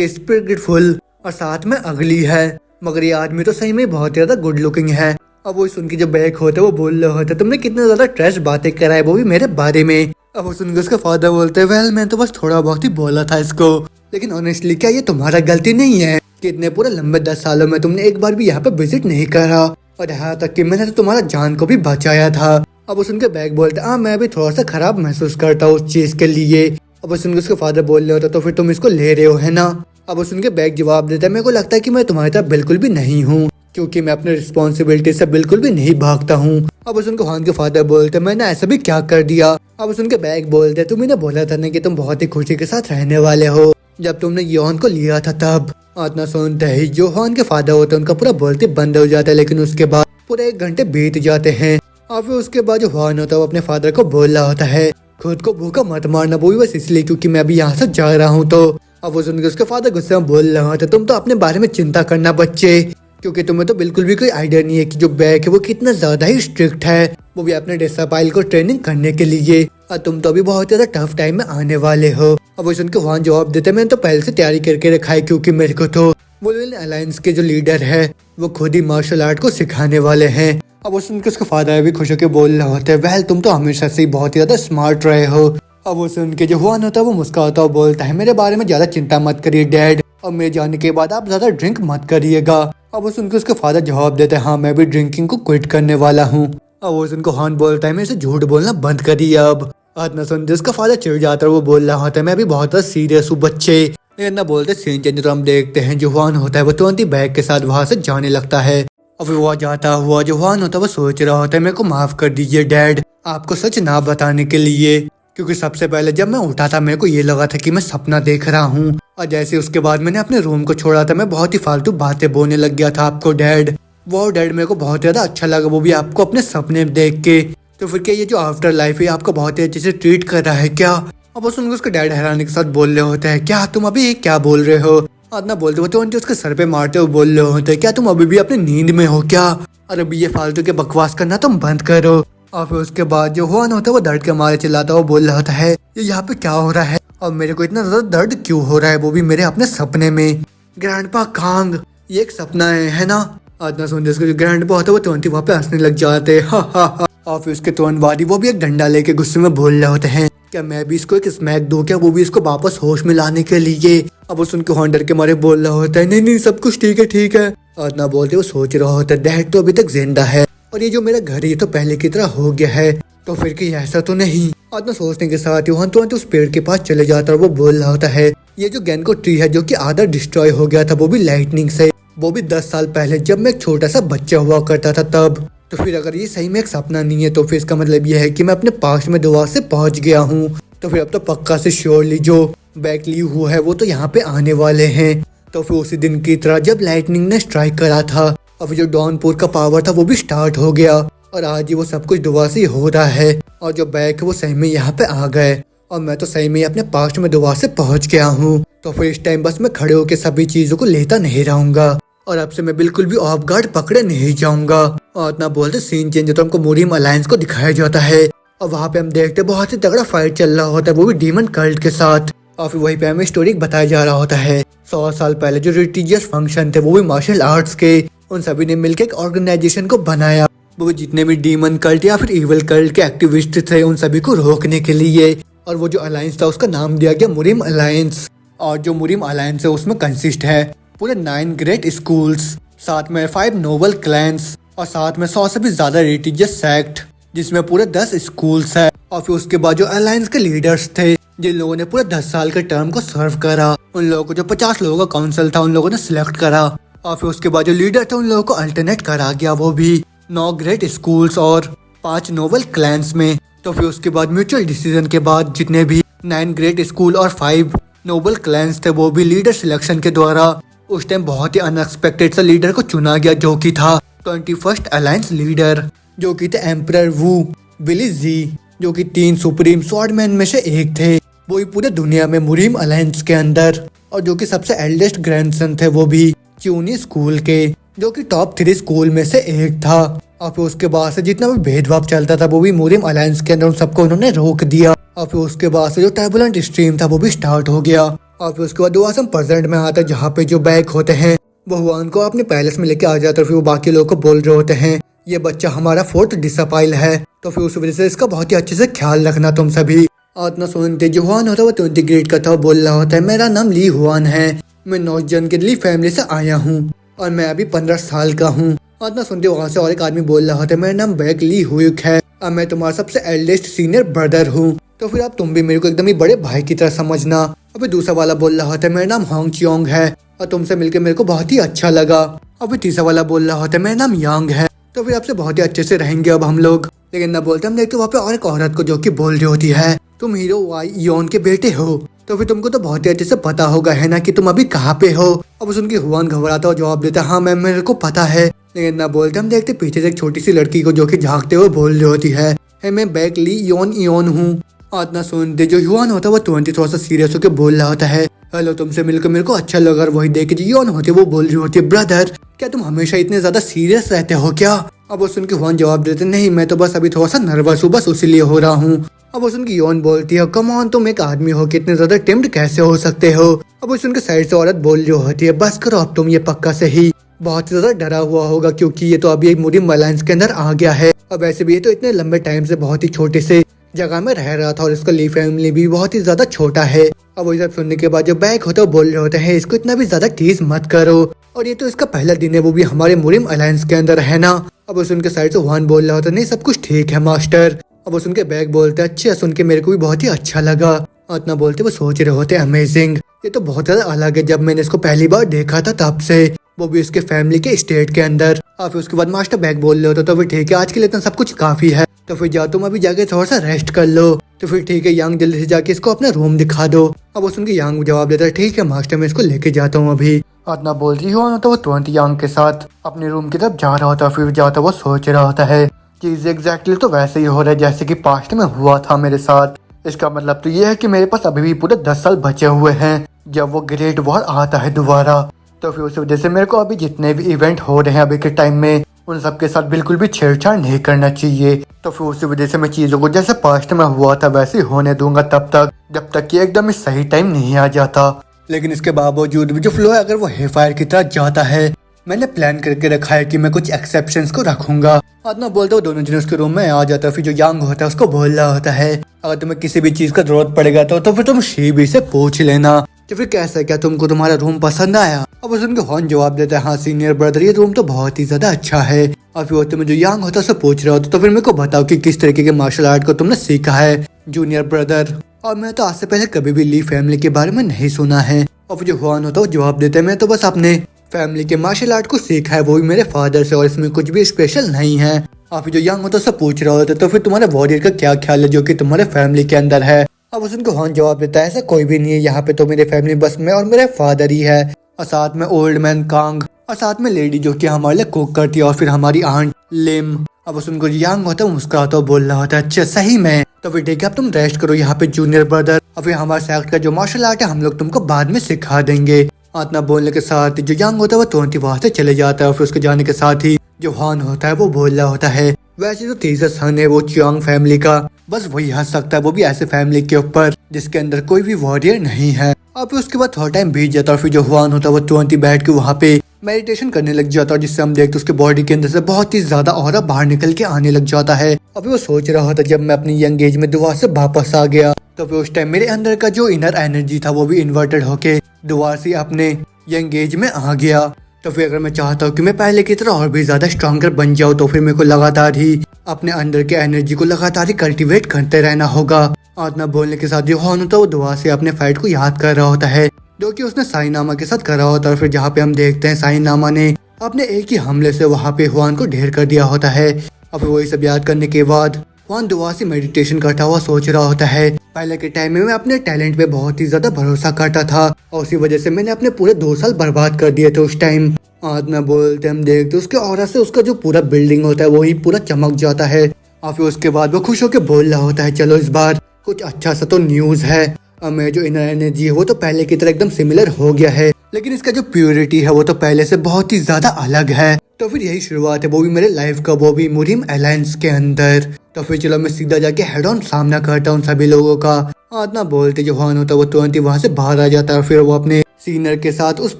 स्पिरिटफुल और साथ में अगली है, मगर ये आदमी तो सही में बहुत ज्यादा गुड लुकिंग है। अब वो सुन के जो बैग होता है वो बोल रहे होते तुमने कितने ज्यादा ट्रैश बातें कराए वो भी मेरे बारे में। अब वो सुनकर उसका फादर बोलते हैं वेल मैं तो बस थोड़ा बहुत ही बोला था इसको, लेकिन ऑनेस्टली क्या ये तुम्हारा गलती नहीं है कि इतने पूरे लंबे 10 सालों में तुमने एक बार भी यहाँ पे विजिट नहीं करा और यहाँ तक कि मैंने तो तुम्हारा जान को भी बचाया था। अब वो सुनकर बैग बोलते हाँ मैं भी थोड़ा सा खराब महसूस करता हूँ उस चीज के लिए। अब वो सुनकर उसके फादर बोल रहे होता तो फिर तुम इसको ले रहे हो है ना। अब वो सुनकर बैग जवाब देता है मेरे को लगता है कि मैं तुम्हारी तरफ बिल्कुल भी नहीं हूँ क्योंकि मैं अपने रिस्पॉन्सिबिलिटी से बिल्कुल भी नहीं भागता हूँ अब उस उनके हुआन के फादर बोलते मैंने ऐसा भी क्या कर दिया। अब उस उनके बैग बोलते तुम्हें ने बोला था ना कि तुम बहुत ही खुशी के साथ रहने वाले हो जब तुमने योन को लिया था तब। इतना सुनते ही जो हुआन के फादर होते हैं उनका पूरा बोलते बंद हो जाता है, लेकिन उसके बाद पूरे 1 घंटे बीत जाते हैं। और फिर उसके बाद जो हुआन होता है वो अपने फादर को बोल रहा होता है खुद को भूखा मत मारना, वो भी बस इसलिए क्योंकि मैं अभी यहाँ से जा रहा हूँ। तो अब वो सुन के उसके फादर गुस्से में बोल रहा था तुम तो अपने बारे में चिंता करना बच्चे, क्योंकि तुम्हें तो बिल्कुल भी कोई आइडिया नहीं है कि जो बैग है वो कितना ज्यादा ही स्ट्रिक्ट है, वो भी अपने डिसाइपल को ट्रेनिंग करने के लिए। और तुम तो अभी बहुत ज्यादा टफ टाइम में आने वाले हो। अब वो सुन के हुआन जवाब देते मैंने तो पहले से तैयारी करके रखा है, क्योंकि मेरे को तो वुल्वरीन अलायंस के जो लीडर है वो खुद ही मार्शल आर्ट को सिखाने वाले हैं। अब वो सुन के उसके फादर भी खुश होकर बोल रहे होते हैं वेल तुम तो हमेशा से ही बहुत ही ज्यादा स्मार्ट रहे हो। अब वो सुन के जो हुआन होता है वो मुस्कुराता हुआ बोलता है मेरे बारे में ज्यादा चिंता मत करिए डैड, और मेरे जाने के बाद आप ज्यादा ड्रिंक मत करिएगा। अब वो सुन के उसके फादर जवाब देते हैं हाँ मैं भी ड्रिंकिंग को क्विट करने वाला हूँ। अब वो सुन को हुआन बोलता है मेरे से झूठ बोलना बंद करिए अब। इतना सुन जिसका फादर चिढ़ जाता है वो बोल रहा होता है मैं भी बहुत सीरियस हूँ बच्चे। लेकिन ना बोलते सीन चेंज तो हम देखते हैं जो हुआन होता है वो तुरंत ही बैग के साथ वहाँ से जाने लगता है। अब वो जाता हुआ जो हुआन होता है वो सोच रहा होता है मेरे को माफ कर दीजिए डैड आपको सच ना बताने के लिए, क्योंकि सबसे पहले जब मैं उठा था मेरे को ये लगा था कि मैं सपना देख रहा हूँ, और जैसे उसके बाद मैंने अपने रूम को छोड़ा था मैं बहुत ही फालतू बातें बोलने लग गया था आपको डैड। वो डैड मेरे को बहुत ज्यादा अच्छा लगा, वो भी आपको अपने सपने में देख के। तो फिर क्या ये जो आफ्टर लाइफ है आपको बहुत ही अच्छे से ट्रीट कर रहा है क्या? अब वो सुनकर उसके डैड हैरानी के साथ बोल रहे होते हैं क्या तुम अभी क्या बोल रहे हो? इतना बोलते हुए तो उसके सर पे मारते हुए बोल रहे होते हैं क्या तुम अभी भी अपनी नींद में हो क्या? और अभी ये फालतू के बकवास करना तुम बंद करो। और फिर उसके बाद जो हुआन होता है वो दर्द के मारे चिल्लाता हुआ बोल रहा होता है ये यहाँ पे क्या हो रहा है और मेरे को इतना ज्यादा दर्द क्यों हो रहा है, वो भी मेरे अपने सपने में। ग्रैंडपा कांग ये एक सपना है ना? इतना सुन जिसको जो ग्रैंडपा होता है वो तुरंत ही वहाँ पे हंसने लग जाते हैं हा। और फिर उसके तुरंत बाद ही वो भी एक डंडा लेके गुस्से में बोल रहे होते हैं क्या मैं भी इसको एक स्मैक दूं क्या, वो भी इसको वापस होश में लाने के लिए। अब वो सुन के हुआन डर के मारे बोल रहा होता है नहीं सब कुछ ठीक है ठीक है। और इतना बोलते वो सोच रहा होता है डैड तो अभी तक जिंदा है और ये जो मेरा घर ये तो पहले की तरह हो गया है, तो फिर कि ऐसा तो नहीं। और इतना सोचने के साथ हुआन तुरंत उस पेड़ के पास चले जाता है और वो बोल रहा होता है ये जो गैनको ट्री है जो कि आधा डिस्ट्रॉय हो गया था वो भी लाइटनिंग से, वो भी 10 साल पहले जब मैं एक छोटा सा बच्चा हुआ करता था तब। तो फिर अगर ये सही में एक सपना नहीं है तो फिर इसका मतलब ये है कि मैं अपने पास्ट में दोबारा से पहुंच गया हूँ। तो फिर अब तो पक्का से श्योरली जो बैक ली हुआ है वो तो यहाँ पे आने वाले हैं। तो फिर उसी दिन की तरह जब लाइटनिंग ने स्ट्राइक करा था अब जो डॉनपुर का पावर था वो भी स्टार्ट हो गया और आज ही वो सब कुछ दोबारा से हो रहा है और जो बैक है वो सही में यहाँ पे आ गए और मैं तो सही में अपने पास्ट में दोबारा से पहुंच गया हूँ। तो फिर इस टाइम बस मैं खड़े होकर सभी चीजों को लेता नहीं रहूंगा और अब से मैं बिल्कुल भी ऑफ गार्ड पकड़े नहीं जाऊंगा। और इतना बोलते सीन चेंज तो हमको मुरीम अलायंस को दिखाया जाता है और वहाँ पे हम देखते बहुत ही तगड़ा फाइट चल रहा होता है वो भी डीमन कल्ट के साथ। और फिर वहीं पे हमें स्टोरी बताया जा रहा होता है 100 साल पहले जो रिलीजियस फंक्शन थे वो भी मार्शल आर्ट्स के, उन सभी ने मिलकर एक ऑर्गेनाइजेशन को बनाया, वो जितने भी डीमन कल्ट या फिर इविल कल्ट के एक्टिविस्ट थे उन सभी को रोकने के लिए। और वो जो अलायंस था उसका नाम दिया गया मुरीम अलायंस। और जो मुरीम अलायंस है उसमें कंसिस्ट है पूरे 9 ग्रेट स्कूल्स, साथ में 5 नोबल क्लैंस और साथ में 100 से भी ज्यादा रिलीजियस सेक्ट जिसमें पूरे 10 स्कूल्स है। और फिर उसके बाद जो अलायंस के लीडर्स थे जिन लोगों ने पूरे 10 साल के टर्म को सर्व करा, उन लोगों को जो 50 लोगों का काउंसिल था उन लोगों ने सिलेक्ट करा। और फिर उसके बाद जो लीडर थे उन लोगों को अल्टरनेट करा गया, वो भी 9 ग्रेट स्कूल्स और 5 नोबल क्लैंस में। तो फिर उसके बाद म्यूचुअल डिसीजन के बाद जितने भी 9 ग्रेट स्कूल और 5 नोबल क्लैंस थे वो भी लीडर सिलेक्शन के द्वारा उस टाइम बहुत ही अनएक्सपेक्टेड सा लीडर को चुना गया जो कि था 21st अलायंस लीडर, जो कि थे एम्परर वू विली जी, जो कि 3 सुप्रीम स्वॉर्डमैन में से एक थे, वो भी पूरे दुनिया में मुरीम अलायंस के अंदर। और जो कि सबसे एल्डेस्ट ग्रैंडसन थे वो भी च्यूनी स्कूल के, जो कि टॉप 3 स्कूल में से एक था। और फिर उसके बाद से जितना भी भेदभाव चलता था वो भी मुरीम अलायंस के अंदर उन सबको उन्होंने रोक दिया। और फिर उसके बाद से जो टर्बुलेंट स्ट्रीम था वो भी स्टार्ट हो गया। और फिर उसके बाद दोबारा से प्रेजेंट में आता है जहाँ पे जो बैग होते हैं वो हुआन को अपने पैलेस में लेके आ जाता है। फिर वो बाकी लोगों को बोल रहे होते हैं ये बच्चा हमारा 4th डिसाइपल है, तो फिर उस वजह से इसका बहुत ही अच्छे से ख्याल रखना तुम सभी। और इतना सुनते जो हुआन होता है वो 20 ग्रेड का था, वो बोल रहा होता है मेरा नाम ली हुआन है, मैं नॉर्थ जन के ली फैमिली से आया हूँ और मैं अभी 15 साल का हूँ। और इतना सुनते वहाँ से और एक आदमी बोल रहा होता है मेरा नाम बैग ली हुक है और मैं तुम्हारा सबसे एल्डेस्ट सीनियर ब्रदर हूँ, तो फिर अब तुम भी मेरे को एकदम ही बड़े भाई की तरह समझना। अभी दूसरा वाला बोल रहा होता है मेरा नाम होंग चियोंग है और तुमसे मिलकर मेरे को बहुत ही अच्छा लगा। अभी तीसरा वाला बोल रहा होता है मेरा नाम यांग है तो फिर आपसे बहुत ही अच्छे से रहेंगे अब हम लोग। लेकिन ना बोलते हम देखते वहाँ पे और एक औरत को जो कि बोल रही होती है तुम हीरो वाई योन के बेटे हो, तो फिर तुमको तो बहुत ही अच्छे से पता होगा है ना कि तुम अभी कहाँ पे हो। अब उनकी हुआन घबराता हुआ जवाब देता है हाँ मैम मेरे को पता है। लेकिन ना बोलते हम देखते पीछे से एक छोटी सी लड़की को जो कि झांकते हुए बोल रही होती है मैं बैक ली योन योन हूँ। और ना सुनते जो युवान होता है वो 20 थोड़ा सा सीरियस होकर बोल रहा होता है हेलो तुमसे मिलकर मेरे को अच्छा लगा। और वही देख के जो युवान होते वो बोल रही होती है ब्रदर क्या तुम हमेशा इतने ज्यादा सीरियस रहते हो क्या। अब वो सुन के युवान जवाब देते नहीं मैं तो बस अभी थोड़ा सा नर्वस हूँ बस उसीलिए हो रहा हूँ। अब वो सुन के योन बोलती है कम ऑन तुम एक आदमी हो कि इतने ज्यादा टेम्प्ट कैसे हो सकते हो। अब वो सुन के साइड से औरत बोल रही होती है बस करो अब तुम ये पक्का से ही बहुत ज्यादा डरा हुआ होगा क्योंकि ये तो अभी मुरिम अलायंस के अंदर आ गया है। अब वैसे भी ये तो इतने लंबे टाइम से बहुत ही छोटे से जगह में रह रहा था और इसका ली फैमिली भी बहुत ही ज्यादा छोटा है। अब वही सब सुनने के बाद जो बैग होता है बोल रहे होते हैं इसको इतना भी ज्यादा टीज मत करो और ये तो इसका पहला दिन है वो भी हमारे मुरिम अलायंस के अंदर है ना। अब सुन के साइड से वान बोल रहा होता है नहीं सब कुछ ठीक है मास्टर। अब सुन के बैग बोलते हैं अच्छा सुन के मेरे को भी बहुत ही अच्छा लगा। इतना बोलते वो सोच रहे होते अमेजिंग ये तो बहुत ज्यादा अलग है जब मैंने इसको पहली बार देखा था तब से वो भी उसके फैमिली के स्टेट के अंदर। और फिर उसके बाद मास्टर बैग बोल रहे होते तो फिर ठीक है आज के लिए इतना सब कुछ काफी है तो फिर जा तुम अभी जाके थोड़ा सा रेस्ट कर लो। तो फिर ठीक है यंग जल्दी से जाके इसको अपना रूम दिखा दो। अब वो सुन के यंग जवाब देता है ठीक है मास्टर मैं इसको लेके जाता हूँ अभी। इतना बोल रही हो तो वो 20 यंग के साथ अपने रूम की तरफ जा रहा होता फिर जाता वो सोच रहा होता है चीज एग्जैक्टली तो वैसे ही हो रहा है जैसे कि पास्ट में हुआ था मेरे साथ। इसका मतलब तो ये है कि मेरे पास अभी भी पूरे 10 साल बचे हुए हैं जब वो ग्रेट वॉर आता है दोबारा। तो फिर उस वजह से मेरे को अभी जितने भी इवेंट हो रहे हैं अभी के टाइम में उन सब के साथ बिल्कुल भी छेड़छाड़ नहीं करना चाहिए। तो फिर उसी वजह से मैं चीजों को जैसे पास्ट में हुआ था वैसे ही होने दूंगा तब तक जब तक कि एकदम सही टाइम नहीं आ जाता। लेकिन इसके बावजूद भी जो फ्लो है अगर वो हेफायर की तरह जाता है मैंने प्लान करके रखा है कि मैं कुछ एक्सेप्शंस को रखूंगा। आत्मा बोलता हूँ दोनों जन उसके रूम में आ जाता है फिर जो यंग होता है उसको बोल रहा होता है अगर तुम्हें किसी भी चीज का जरूरत पड़ेगा तो फिर तुम शीबी से पूछ लेना। तो फिर कैसा क्या तुमको तुम्हारा रूम पसंद आया। अब उनके हॉर्न जवाब देता है हाँ सीनियर ब्रदर ये रूम तो बहुत ही ज्यादा अच्छा है। और फिर तुम्हें जो यंग होता है उससे पूछ रहा होता तो फिर मेरे को बताओ कि किस तरीके के मार्शल आर्ट को तुमने सीखा है जूनियर ब्रदर। और मैं तो आज से पहले कभी भी ली फैमिली के बारे में नहीं सुना है। और फिर जो हॉर्न होता है वो जवाब देता है मैं तो बस अपने फैमिली के मार्शल आर्ट को सीखा है वो भी मेरे फादर से और इसमें कुछ भी स्पेशल नहीं है। और फिर जो यंग होता है उससे पूछ रहा होता तो फिर तुम्हारे वॉरियर का क्या ख्याल है जो कि तुम्हारे फैमिली के अंदर है। अब उनको हॉर्न जवाब देता है ऐसा कोई भी नहीं है यहाँ पे तो मेरे फैमिली बस मैं और मेरे फादर ही है और साथ में ओल्ड मैन कांग और साथ में लेडी जो कि हमारे लिए कुक करती है और फिर हमारी आंट लिम। अब उनको यंग होता है मुस्कुराता हुआ बोल रहा होता है अच्छा सही में तो फिर ठीक है अब तुम रेस्ट करो यहाँ पे जूनियर ब्रदर और फिर हमारे सेक्ट का जो मार्शल आर्ट है हम लोग तुमको बाद में सिखा देंगे। इतना बोलने के साथ जो यंग होता है वो 20 वहां से चले जाता है और फिर उसके जाने के साथ ही जो हॉर्न होता है वो बोल रहा होता है वैसे तो तीसरा सन है वो चियांग फैमिली का बस वही हंस सकता है वो भी ऐसे फैमिली के ऊपर जिसके अंदर कोई भी वॉरियर नहीं है। और फिर उसके बाद थोड़ा टाइम बीत जाता है और फिर जो हुआन होता है वो 20 बैठ के वहाँ पे मेडिटेशन करने लग जाता है जिससे हम देखते उसके बॉडी के अंदर से बहुत ही ज्यादा ऑरा बाहर निकल के आने लग जाता है। अभी वो सोच रहा होता जब मैं अपनी यंग एज में दुआ से वापस आ गया तो फिर उस टाइम मेरे अंदर का जो इनर एनर्जी था वो भी इन्वर्टेड होके दुआ से अपने यंग एज में आ गया। तो फिर अगर मैं चाहता हूँ कि मैं पहले की तरह और भी ज्यादा स्ट्रॉन्गर बन जाऊँ तो फिर मेरे को लगातार ही अपने अंदर के एनर्जी को लगातार ही कल्टीवेट करते रहना होगा। आत्मा बोलने के साथ जो हॉर्न होता है वो दुआ से अपने फाइट को याद कर रहा होता है जो कि उसने साइनामा के साथ करा होता है। फिर जहाँ पे हम देखते हैं साइनामा ने अपने एक ही हमले से वहाँ पे हुआन को ढेर कर दिया होता है। और फिर वही सब याद करने के बाद हुआन दुआ से मेडिटेशन करता हुआ सोच रहा होता है पहले के टाइम में मैं अपने टैलेंट पे बहुत ही ज्यादा भरोसा करता था और उसी वजह से मैंने अपने पूरे 2 साल बर्बाद कर दिए थे उस टाइम। आत्मा बोलते हम देखते उसके ऑरा से उसका जो पूरा बिल्डिंग होता है वही पूरा चमक जाता है। और फिर उसके बाद वो खुश होकर बोल रहा होता है चलो इस बार कुछ अच्छा सा तो न्यूज है। और मेरा जो इनर एनर्जी है वो तो पहले की तरह एकदम सिमिलर हो गया है लेकिन इसका जो प्योरिटी है वो तो पहले से बहुत ही ज्यादा अलग है। तो फिर यही शुरुआत है वो भी मेरे लाइफ का वो भी मुरिम अलायंस के अंदर। तो फिर चलो मैं सीधा जाके हेड ऑन सामना करता हूँ सभी लोगों का। इतना बोलते जो हॉर्न होता है वो 20 वहाँ से बाहर आ जाता है और फिर वो अपने सीनियर के साथ उस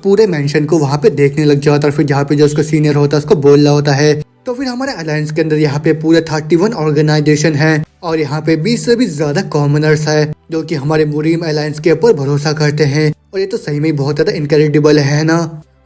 पूरे मेंशन को वहाँ पे देखने लग जाता है। और फिर जहाँ पे जो उसका सीनियर होता है उसको बोल रहा होता है तो फिर हमारे अलायंस के अंदर यहाँ पे पूरे 31 ऑर्गेनाइजेशन है और यहाँ पे 20 से भी ज्यादा कॉमनर्स है जो कि हमारे मुरीम अलायंस के ऊपर भरोसा करते हैं। और ये तो सही में बहुत ज्यादा इनक्रेडिबल है ना।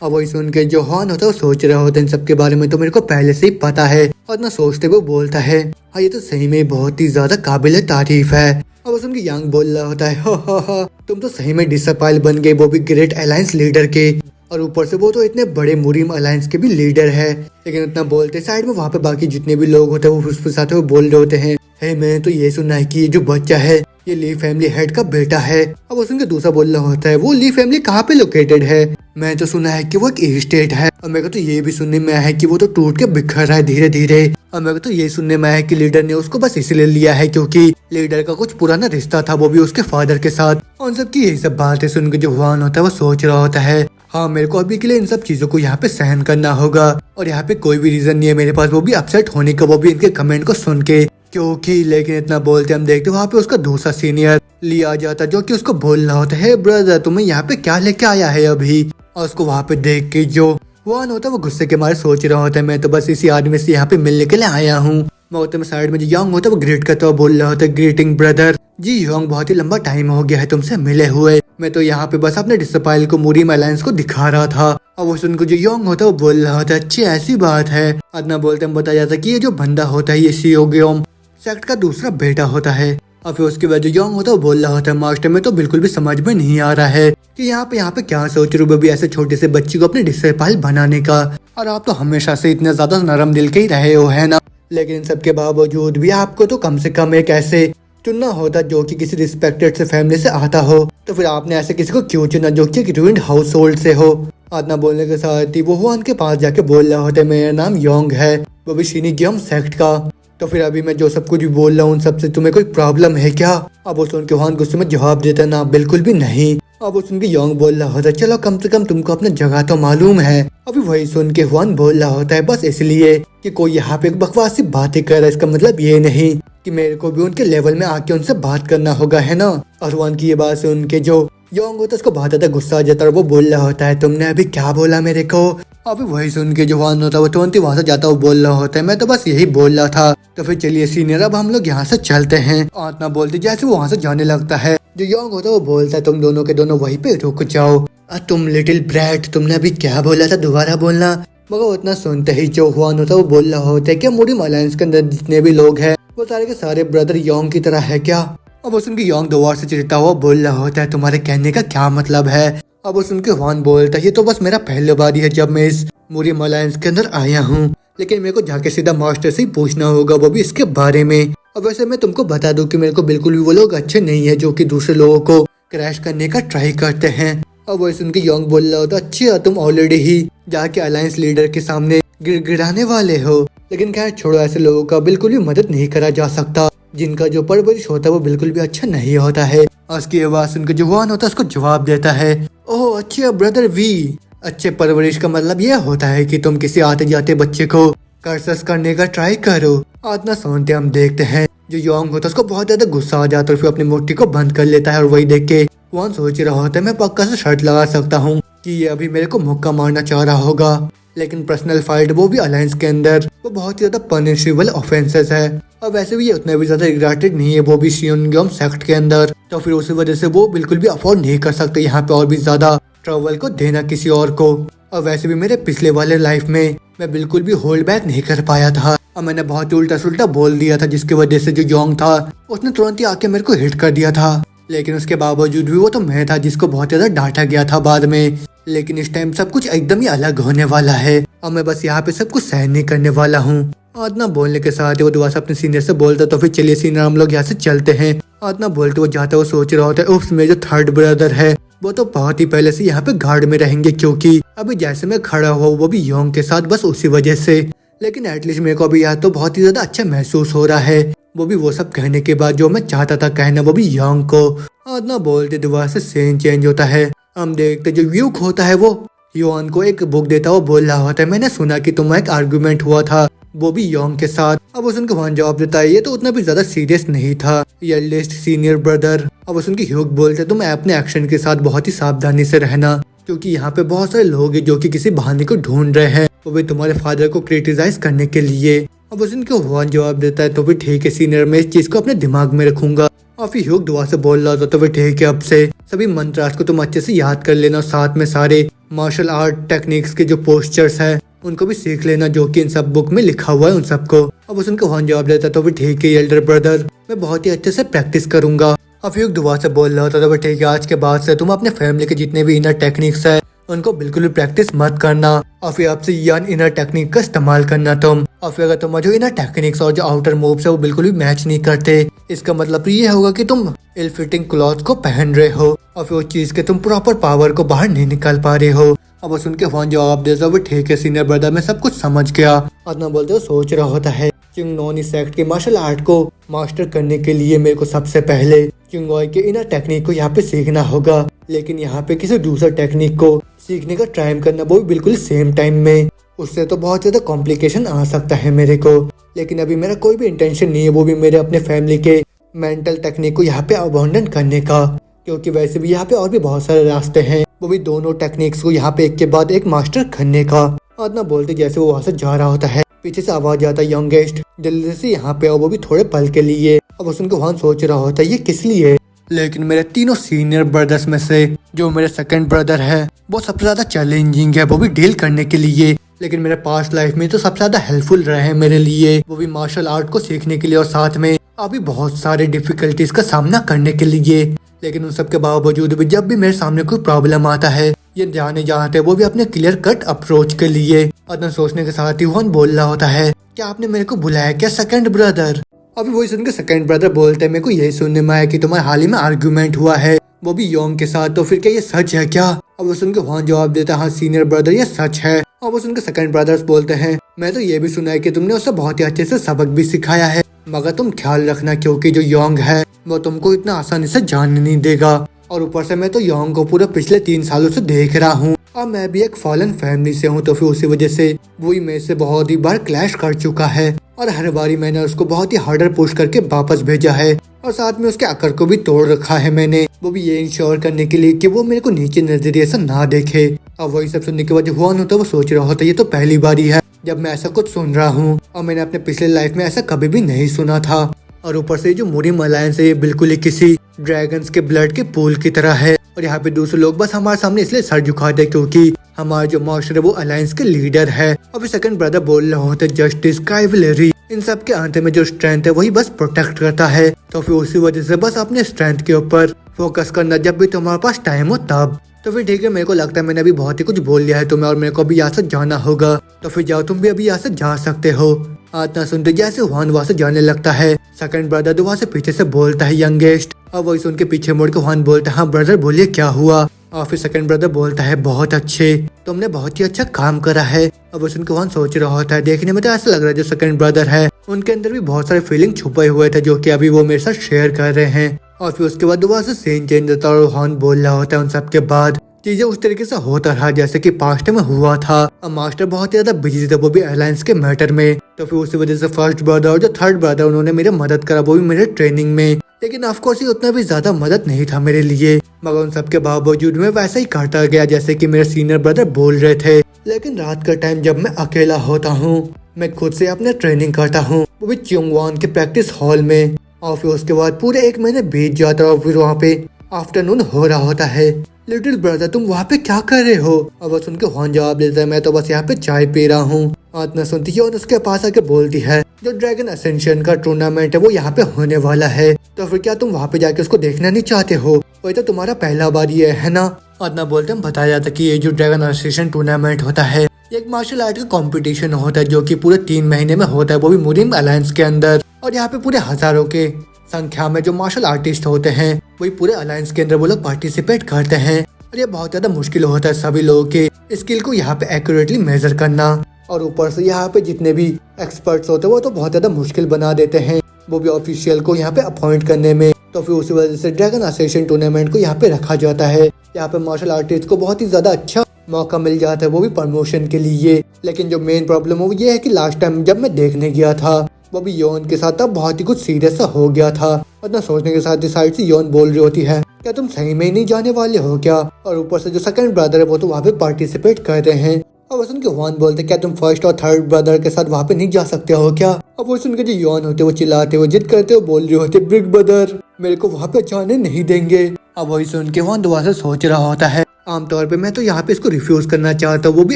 अब वही सुन के जो हॉर्न होता है वो सोच रहा होता है इन सब के बारे में तो मेरे को पहले से ही पता है। और ना सोचते वो बोलता है हाँ ये तो सही में बहुत ही ज्यादा काबिल तारीफ है। अब सुन के यंग बोल रहा होता है हो तुम तो सही में डिसअपॉइंट बन गए वो भी ग्रेट अलायंस लीडर के। और ऊपर से वो तो इतने बड़े मुरीम अलायंस के भी लीडर है। लेकिन इतना बोलते साइड में वहाँ पे बाकी जितने भी लोग होते हैं वो फुसफुसाते हुए बोल रहे होते हैं, है मैंने तो ये सुना है कि ये जो बच्चा है ये ली फैमिली हेड का बेटा है। अब वो सुन के दूसरा बोल रहा होता है, वो ली फैमिली कहाँ पे लोकेटेड है? मैं तो सुना है कि वो एक स्टेट है, और मेरे को तो ये भी सुनने में आया है कि वो तो टूट के बिखर रहा है धीरे धीरे। और मेरे को तो ये सुनने में आया है कि लीडर ने उसको बस इसलिए लिया है क्योंकि लीडर का कुछ पुराना रिश्ता था, वो भी उसके फादर के साथ। उन सब की यही सब बातें सुन के जो हुआन होता है वो सोच रहा होता है, हाँ मेरे को अभी के लिए इन सब चीजों को यहाँ पे सहन करना होगा, और यहाँ पे कोई भी रीजन नहीं है मेरे पास वो भी अपसेट होने का, वो भी इनके कमेंट को सुन के। क्योंकि लेकिन इतना बोलते हम देखते वहाँ पे उसका दूसरा सीनियर ली आ जाता जो कि उसको बोल रहा होता है, ब्रदर तुम्हें यहाँ पे क्या लेके आया है अभी? और उसको वहाँ पे देख के जो वन होता है वो गुस्से के मारे सोच रहा होता है, मैं तो बस इसी आदमी से यहाँ पे मिलने के लिए आया हूँ। मैं होते में साइड में जो यंग होता है वो ग्रीट करता हुआ बोल रहा होता है, ग्रीटिंग ब्रदर। जी यंग बहुत ही लंबा टाइम हो गया है तुमसे मिले हुए, मैं तो यहाँ पे बस अपने डिसपाइल को मुरीम अलायंस को दिखा रहा था। और वो सुन को जो यंग होता है वो बोल रहा होता है, अच्छी ऐसी बात है। अदना बोलते हम बताया जाता है कि ये जो बंदा होता है ये सियोगियोम सेक्ट का दूसरा बेटा होता है। और फिर उसके बाद जो यंग होता है वो बोल रहा होता है, मास्टर में तो बिल्कुल भी समझ में नहीं आ रहा है कि यहाँ पे क्या सोच रहे हो भी ऐसे छोटे से बच्चे को अपने डिसपाइल बनाने का, और आप तो हमेशा से इतने ज्यादा नरम दिल के ही रहे हो है ना। लेकिन इन सब के बावजूद भी आपको तो कम से कम एक ऐसे चुनना होता जो कि किसी रिस्पेक्टेड से फैमिली से आता हो, तो फिर आपने ऐसे किसी को क्यों चुना जो कि एक रूइंड हाउस होल्ड से हो? आतना बोलने के साथ ही वो हुआन के पास जाके बोल रहा होता है, मेरा नाम योंग है, वो भी शिनिगियम सेक्ट का। तो फिर अभी मैं जो सब कुछ बोल रहा हूँ उन सबसे तुम्हें कोई प्रॉब्लम है क्या? अब वो सुन के हुआन गुस्से में जवाब देता है, ना बिल्कुल भी नहीं। अब वो सुन के योंग बोल रहा होता है, चलो कम से कम तुमको अपना जगह तो मालूम है। अभी वही सुन के हुआन बोल रहा होता है, बस इसलिए कि कोई यहाँ पे बकवास सी बातें कर रहा है इसका मतलब ये नहीं कि मेरे को भी उनके लेवल में आके उनसे बात करना होगा है ना। और हुआन की ये बात सुन के जो योंग होता है उसको बहुत ज्यादा गुस्सा आ जाता है, वो बोल रहा होता है, तुमने अभी क्या बोला मेरे को? अभी वही सुन के जो हुआन होता है वो तुरंत ही वहाँ से जाता हुआ बोल रहा होता है, मैं तो बस यही बोल रहा था। तो फिर चलिए सीनियर अब हम लोग यहाँ से चलते हैं। इतना बोलते जैसे वो वहाँ से जाने लगता है जो योंग होता है वो बोलता है, तुम दोनों के दोनों वहीं पे रुक जाओ। तुम लिटिल ब्रैट तुमने अभी क्या बोला था, दोबारा बोलना। मगर उतना सुनते ही जो हुआन होता है वो बोल रहा होता है कि मुरीम अलायंस के अंदर जितने भी लोग हैं वो सारे के सारे ब्रदर योंग की तरह है क्या? अब उस उनकी योंग दोबारा से चिढ़ता हुआ बोल रहा होता है, तुम्हारे कहने का क्या मतलब है? अब उस उनके हुआन बोलता है, ये तो बस मेरा पहली बार ही है जब मैं इस मुरीम अलायंस के अंदर आया हूँ, लेकिन मेरे को जाके सीधा मास्टर से ही पूछना होगा, वो भी इसके बारे में। और वैसे मैं तुमको बता दूं कि मेरे को बिल्कुल भी वो लोग अच्छे नहीं है जो कि दूसरे लोगों को क्रैश करने का ट्राई करते हैं। और वैसे उनके योंग बोल रहा होता, अच्छा तुम ऑलरेडी ही जाके अलायंस लीडर के सामने गिड़गिड़ाने वाले हो। लेकिन खैर छोड़ो, ऐसे लोगों का बिल्कुल भी मदद नहीं करा जा सकता जिनका जो परवरिश होता है वो बिल्कुल भी अच्छा नहीं होता है। और उसकी आवाज सुनकर जो हुआन होता है उसको जवाब देता है, ओह अच्छा ब्रदर वी, अच्छे परवरिश का मतलब यह होता है कि तुम किसी आते जाते बच्चे को कर्सस करने का ट्राई करो। इतना सुनते हम देखते हैं जो योंग होता है उसको बहुत ज्यादा गुस्सा आ जाता है, फिर अपनी मुट्ठी को बंद कर लेता है। और वही देख के हुआन सोच रहा होता है, मैं पक्का से शर्त लगा सकता हूँ कि ये अभी मेरे को मुक्का मारना चाह रहा होगा, लेकिन पर्सनल फाइट वो भी अलायंस के अंदर वो बहुत ही ज्यादा पनिशेबल ऑफेंसेस है। और वैसे भी ये उतना भी ज्यादा रिग्रेटेड नहीं है, वो भी शियोंगियोम सेक्ट के अंदर, तो फिर उसी वजह से वो बिल्कुल भी अफोर्ड नहीं कर सकते यहाँ पे और भी ज्यादा ट्रबल को देना किसी और को। और वैसे भी मेरे पिछले वाले लाइफ में मैं बिल्कुल भी होल्ड बैक नहीं कर पाया था और मैंने बहुत उल्टा सुल्टा बोल दिया था, जिसकी वजह से जो योंग था उसने तुरंत ही आके मेरे को हिट कर दिया था। लेकिन उसके बावजूद भी वो तो मैं था जिसको बहुत ज्यादा डांटा गया था बाद में। लेकिन इस टाइम सब कुछ एकदम ही अलग होने वाला है और मैं बस यहाँ पे सब कुछ सहन नहीं करने वाला हूँ। आदना बोलने के साथ ही वो दोबारा अपने सीनियर से बोलता, तो फिर चलिए सीनियर हम लोग यहाँ से चलते हैं। आदना बोलते वो जाता वो सोच रहा होता है, उफ्स मेरे जो थर्ड ब्रदर है वो तो बहुत ही पहले से यहाँ पे गार्ड में रहेंगे, क्योंकि अभी जैसे मैं खड़ा हुआ वो भी योंग के साथ बस उसी वजह से। लेकिन एटलीस्ट मेरे को अभी यहाँ तो बहुत ही ज्यादा अच्छा महसूस हो रहा है, वो भी वो सब कहने के बाद जो मैं चाहता था कहना, वो भी योंग को। आदना बोलते दोबारा से सीन चेंज होता है। हम देखते जो व्यूक होता है वो योंग को एक बुक देता हुआ बोल रहा होता है, मैंने सुना कि तुम्हारा एक आर्गुमेंट हुआ था वो भी योंग के साथ। अब उस उनके वहां जवाब देता है, ये तो उतना भी ज्यादा सीरियस नहीं था एल्डेस्ट सीनियर ब्रदर। अब उस उनकी ह्यूक बोलते तुम अपने एक्शन के साथ बहुत ही सावधानी से रहना, क्योंकि यहाँ पे बहुत सारे लोग हैं जो कि किसी बहाने को ढूंढ रहे हैं, वो भी तुम्हारे फादर को क्रिटिसाइज करने के लिए। अब उस उनके हुआन जवाब देता है, तो भी ठीक है सीनियर, मैं इस चीज को अपने दिमाग में रखूंगा। और फिर ह्यूक दुआ से बोल रहा था, तो फिर ठीक है, अब से सभी मंत्रास को तुम अच्छे से याद कर लेना और साथ में सारे मार्शल आर्ट टेक्निक्स के जो पोस्चर्स है उनको भी सीख लेना जो कि इन सब बुक में लिखा हुआ है उन सबको। अब उस उनके हुआन जवाब देता, तो भी ठीक है एल्डर ब्रदर, मैं बहुत ही अच्छे से प्रैक्टिस करूंगा। अब ह्यूक दुआ से बोल रहा था, तो ठीक है, आज के बाद से तुम अपने फैमिली के जितने भी इनर टेक्निक्स है उनको बिल्कुल भी प्रैक्टिस मत करना और फिर आपसे यान इनर टेक्निक का इस्तेमाल करना तुम। और फिर अगर तुम्हारे जो इनर टेक्निक्स और जो आउटर मूव्स है वो बिल्कुल भी मैच नहीं करते, इसका मतलब ये होगा कि तुम इल फिटिंग क्लॉथ को पहन रहे हो और फिर वो चीज के तुम प्रॉपर पावर को बाहर नहीं निकाल पा रहे हो। अब सुन के वन जवाब देता वो ठीक है सीनियर ब्रदर, मैं सब कुछ समझ गया। अदना बोलते वो सोच रहा होता है चिंगनॉन इस एक्ट के मार्शल आर्ट को मास्टर करने के लिए मेरे को सबसे पहले चिंगॉय के इनर टेक्निक को यहाँ पे सीखना होगा, लेकिन यहाँ पे किसी दूसरे टेक्निक को सीखने का ट्राई करना वो भी बिल्कुल सेम टाइम में, उससे तो बहुत ज्यादा कॉम्प्लिकेशन आ सकता है मेरे को। लेकिन अभी मेरा कोई भी इंटेंशन नहीं है वो भी मेरे अपने फैमिली के मेंटल टेक्निक को यहाँ पे अबॉन्डन करने का, क्योंकि वैसे भी यहाँ पे और भी बहुत सारे रास्ते हैं, वो भी दोनों टेक्निक्स को यहाँ पे एक के बाद एक मास्टर करने का। अदना बोलते जैसे वो वहाँ से जा रहा होता है, पीछे से आवाज आता है यंगेस्ट जल्दी से यहाँ पे, और वो भी थोड़े पल के लिए। अब उनको वहाँ सोच रहा होता है ये किस लिए, लेकिन मेरे तीनों सीनियर ब्रदर्स में से जो मेरे सेकंड ब्रदर है वो सबसे ज्यादा चैलेंजिंग है, वो भी डील करने के लिए। लेकिन मेरे पास्ट लाइफ में तो सबसे ज्यादा हेल्पफुल रहे हैं मेरे लिए, वो भी मार्शल आर्ट को सीखने के लिए और साथ में अभी बहुत सारे डिफिकल्टीज का सामना करने के लिए। लेकिन उन सब के बावजूद भी जब भी मेरे सामने कोई प्रॉब्लम आता है ये जाने जाते वो भी अपने क्लियर कट अप्रोच के लिए। अदना सोचने के साथ ही वन बोल रहा होता है क्या आपने मेरे को बुलाया क्या सेकंड ब्रदर। अभी वही सुन के सेकंड ब्रदर बोलते हैं मेरे को यही सुनने में आया कि तुम्हारे हाल ही में आर्ग्यूमेंट हुआ है वो भी योंग के साथ, तो फिर क्या ये सच है क्या। अब वो सुन के वहाँ जवाब देता हाँ सीनियर ब्रदर ये सच है। और वो सुन के सेकंड ब्रदर्स बोलते हैं मैं तो ये भी सुना है कि तुमने उसे बहुत ही अच्छे से सबक भी सिखाया है, मगर तुम ख्याल रखना क्योंकि जो योंग है वो तुमको इतना आसानी से जानने नहीं देगा। और ऊपर से मैं तो योंग को पूरे पिछले 3 सालों से देख रहा हूँ और मैं भी एक फॉलन फैमिली से हूँ, तो फिर उसी वजह से वही मेरे से बहुत ही बार क्लैश कर चुका है और हर बारी मैंने उसको बहुत ही हार्डर पुश करके वापस भेजा है और साथ में उसके अकड़ को भी तोड़ रखा है मैंने, वो भी ये इंश्योर करने के लिए कि वो मेरे को नीचे नजरिए से ना देखे। अब वही सब सुनने के बाद हुआ होता वो सोच रहा होता ये तो पहली बारी है जब मैं ऐसा कुछ सुन रहा हूँ और मैंने अपने पिछले लाइफ में ऐसा कभी भी नहीं सुना था। और ऊपर से जो मुरिम अलायंस है ये बिल्कुल ही किसी ड्रैगन्स के ब्लड के पूल की तरह है और यहाँ पे दूसरे लोग बस हमारे सामने इसलिए सर झुकाते क्योंकि हमारा जो मास्टर है वो अलायंस के लीडर है। और फिर सेकंड ब्रदर बोल रहे होते जस्टिस काइवलरी इन सब के अंत में जो स्ट्रेंथ है वही बस प्रोटेक्ट करता है, तो फिर उसी वजह से बस अपने स्ट्रेंथ के ऊपर फोकस करना जब भी तुम्हारे पास टाइम हो तब। तो फिर ठीक है मेरे को लगता है मैंने अभी बहुत ही कुछ बोल लिया है तुम्हें और मेरे को अभी यहाँ से जाना होगा, तो फिर जाओ तुम भी अभी यहाँ से जा सकते हो। आतना सुनते जैसे हुआन वहाँ से जाने लगता है सेकंड ब्रदर तो वहाँ से पीछे से बोलता है यंगेस्ट, और वही सुन के पीछे मुड़ के हुआन बोलता है हाँ ब्रदर बोलिए क्या हुआ। और फिर सेकंड ब्रदर बोलता है बहुत अच्छे, तुमने बहुत ही अच्छा काम करा है। अब वो सुन के हुआन सोच रहा होता है देखने में तो ऐसा लग रहा है जो सेकंड ब्रदर है उनके अंदर भी बहुत सारे फीलिंग छुपे हुए थे जो कि अभी वो मेरे साथ शेयर कर रहे हैं। और फिर उसके बाद दोबारा से सीन चेंज होता है और हुआन बोल रहा होता है उन सब के बाद चीजें उस तरीके से होता रहा जैसे कि पास्ट में हुआ था और मास्टर बहुत ज्यादा बिजी थे वो भी अलायंस के मैटर में, तो फिर उसी वजह से फर्स्ट ब्रदर और जो थर्ड ब्रदर उन्होंने मेरी मदद करा वो भी मेरे ट्रेनिंग में, लेकिन ऑफकोर्स ये उतना भी ज्यादा मदद नहीं था मेरे लिए, मगर उन सबके बावजूद मैं वैसा ही करता गया जैसे कि मेरे सीनियर ब्रदर बोल रहे थे। लेकिन रात का टाइम जब मैं अकेला होता हूँ मैं खुद से अपने ट्रेनिंग करता हूँ वो भी चियोंगवान के प्रैक्टिस हॉल में, और फिर उसके बाद पूरे 1 महीने बीत जाता है और फिर वहाँ पे आफ्टरनून हो रहा होता है। लिटिल ब्रदर तुम वहाँ पे क्या कर रहे हो। अब सुन के हुआन जवाब देता है मैं तो बस यहाँ पे चाय पी रहा हूँ। आतना सुनती है और उसके पास आके बोलती है जो ड्रैगन असेंशन का टूर्नामेंट है वो यहाँ पे होने वाला है, तो फिर क्या तुम वहाँ पे जाके उसको देखना नहीं चाहते हो, वही तो तुम्हारा पहला बार ये है ना। आतना बोलते हैं बताया जाता कि ये जो ड्रैगन असेंशन टूर्नामेंट होता है एक मार्शल आर्ट का कंपटीशन होता है जो कि पूरे 3 महीने में होता है वो भी मुरिम अलायंस के अंदर, और यहाँ पे पूरे हजारों के संख्या में जो मार्शल आर्टिस्ट होते हैं वही पूरे अलायंस के अंदर वो लोग पार्टिसिपेट करते हैं, और ये बहुत ज्यादा मुश्किल होता है सभी लोगों के स्किल को यहाँ पे एक्यूरेटली मेजर करना, और ऊपर से यहाँ पे जितने भी एक्सपर्ट्स होते हैं वो तो बहुत ज्यादा मुश्किल बना देते हैं वो भी ऑफिशियल को यहाँ पे अपॉइंट करने में, तो फिर उसी वजह से ड्रैगन असेंशन टूर्नामेंट को यहाँ पे रखा जाता है। यहाँ पे मार्शल आर्टिस्ट को बहुत ही ज्यादा अच्छा मौका मिल जाता है वो भी प्रमोशन के लिए। लेकिन जो मेन प्रॉब्लम है वो ये है कि लास्ट टाइम जब मैं देखने गया था वो भी योन के साथ तब बहुत ही कुछ सीरियस सा हो गया था, और न सोचने के साथ साइड से योन बोल रही होती है क्या तुम सही में ही नहीं जाने वाले हो क्या, और ऊपर से जो सेकंड ब्रदर है वो तो वहाँ पे पार्टिसिपेट कर रहे हैं, और वो सुन के हुआन बोलते क्या तुम फर्स्ट और थर्ड ब्रदर के साथ वहाँ पे नहीं जा सकते हो क्या। अब वो सुन के जो योन होते वो चिल्लाते वो जिद करते वो बोल रहे होते बिग ब्रदर मेरे को वहाँ पे जाने नहीं देंगे। अब वही सुन के हुआन दोबारा से सोच रहा होता है आमतौर पे मैं तो यहाँ पे इसको रिफ्यूज करना चाहता हूँ वो भी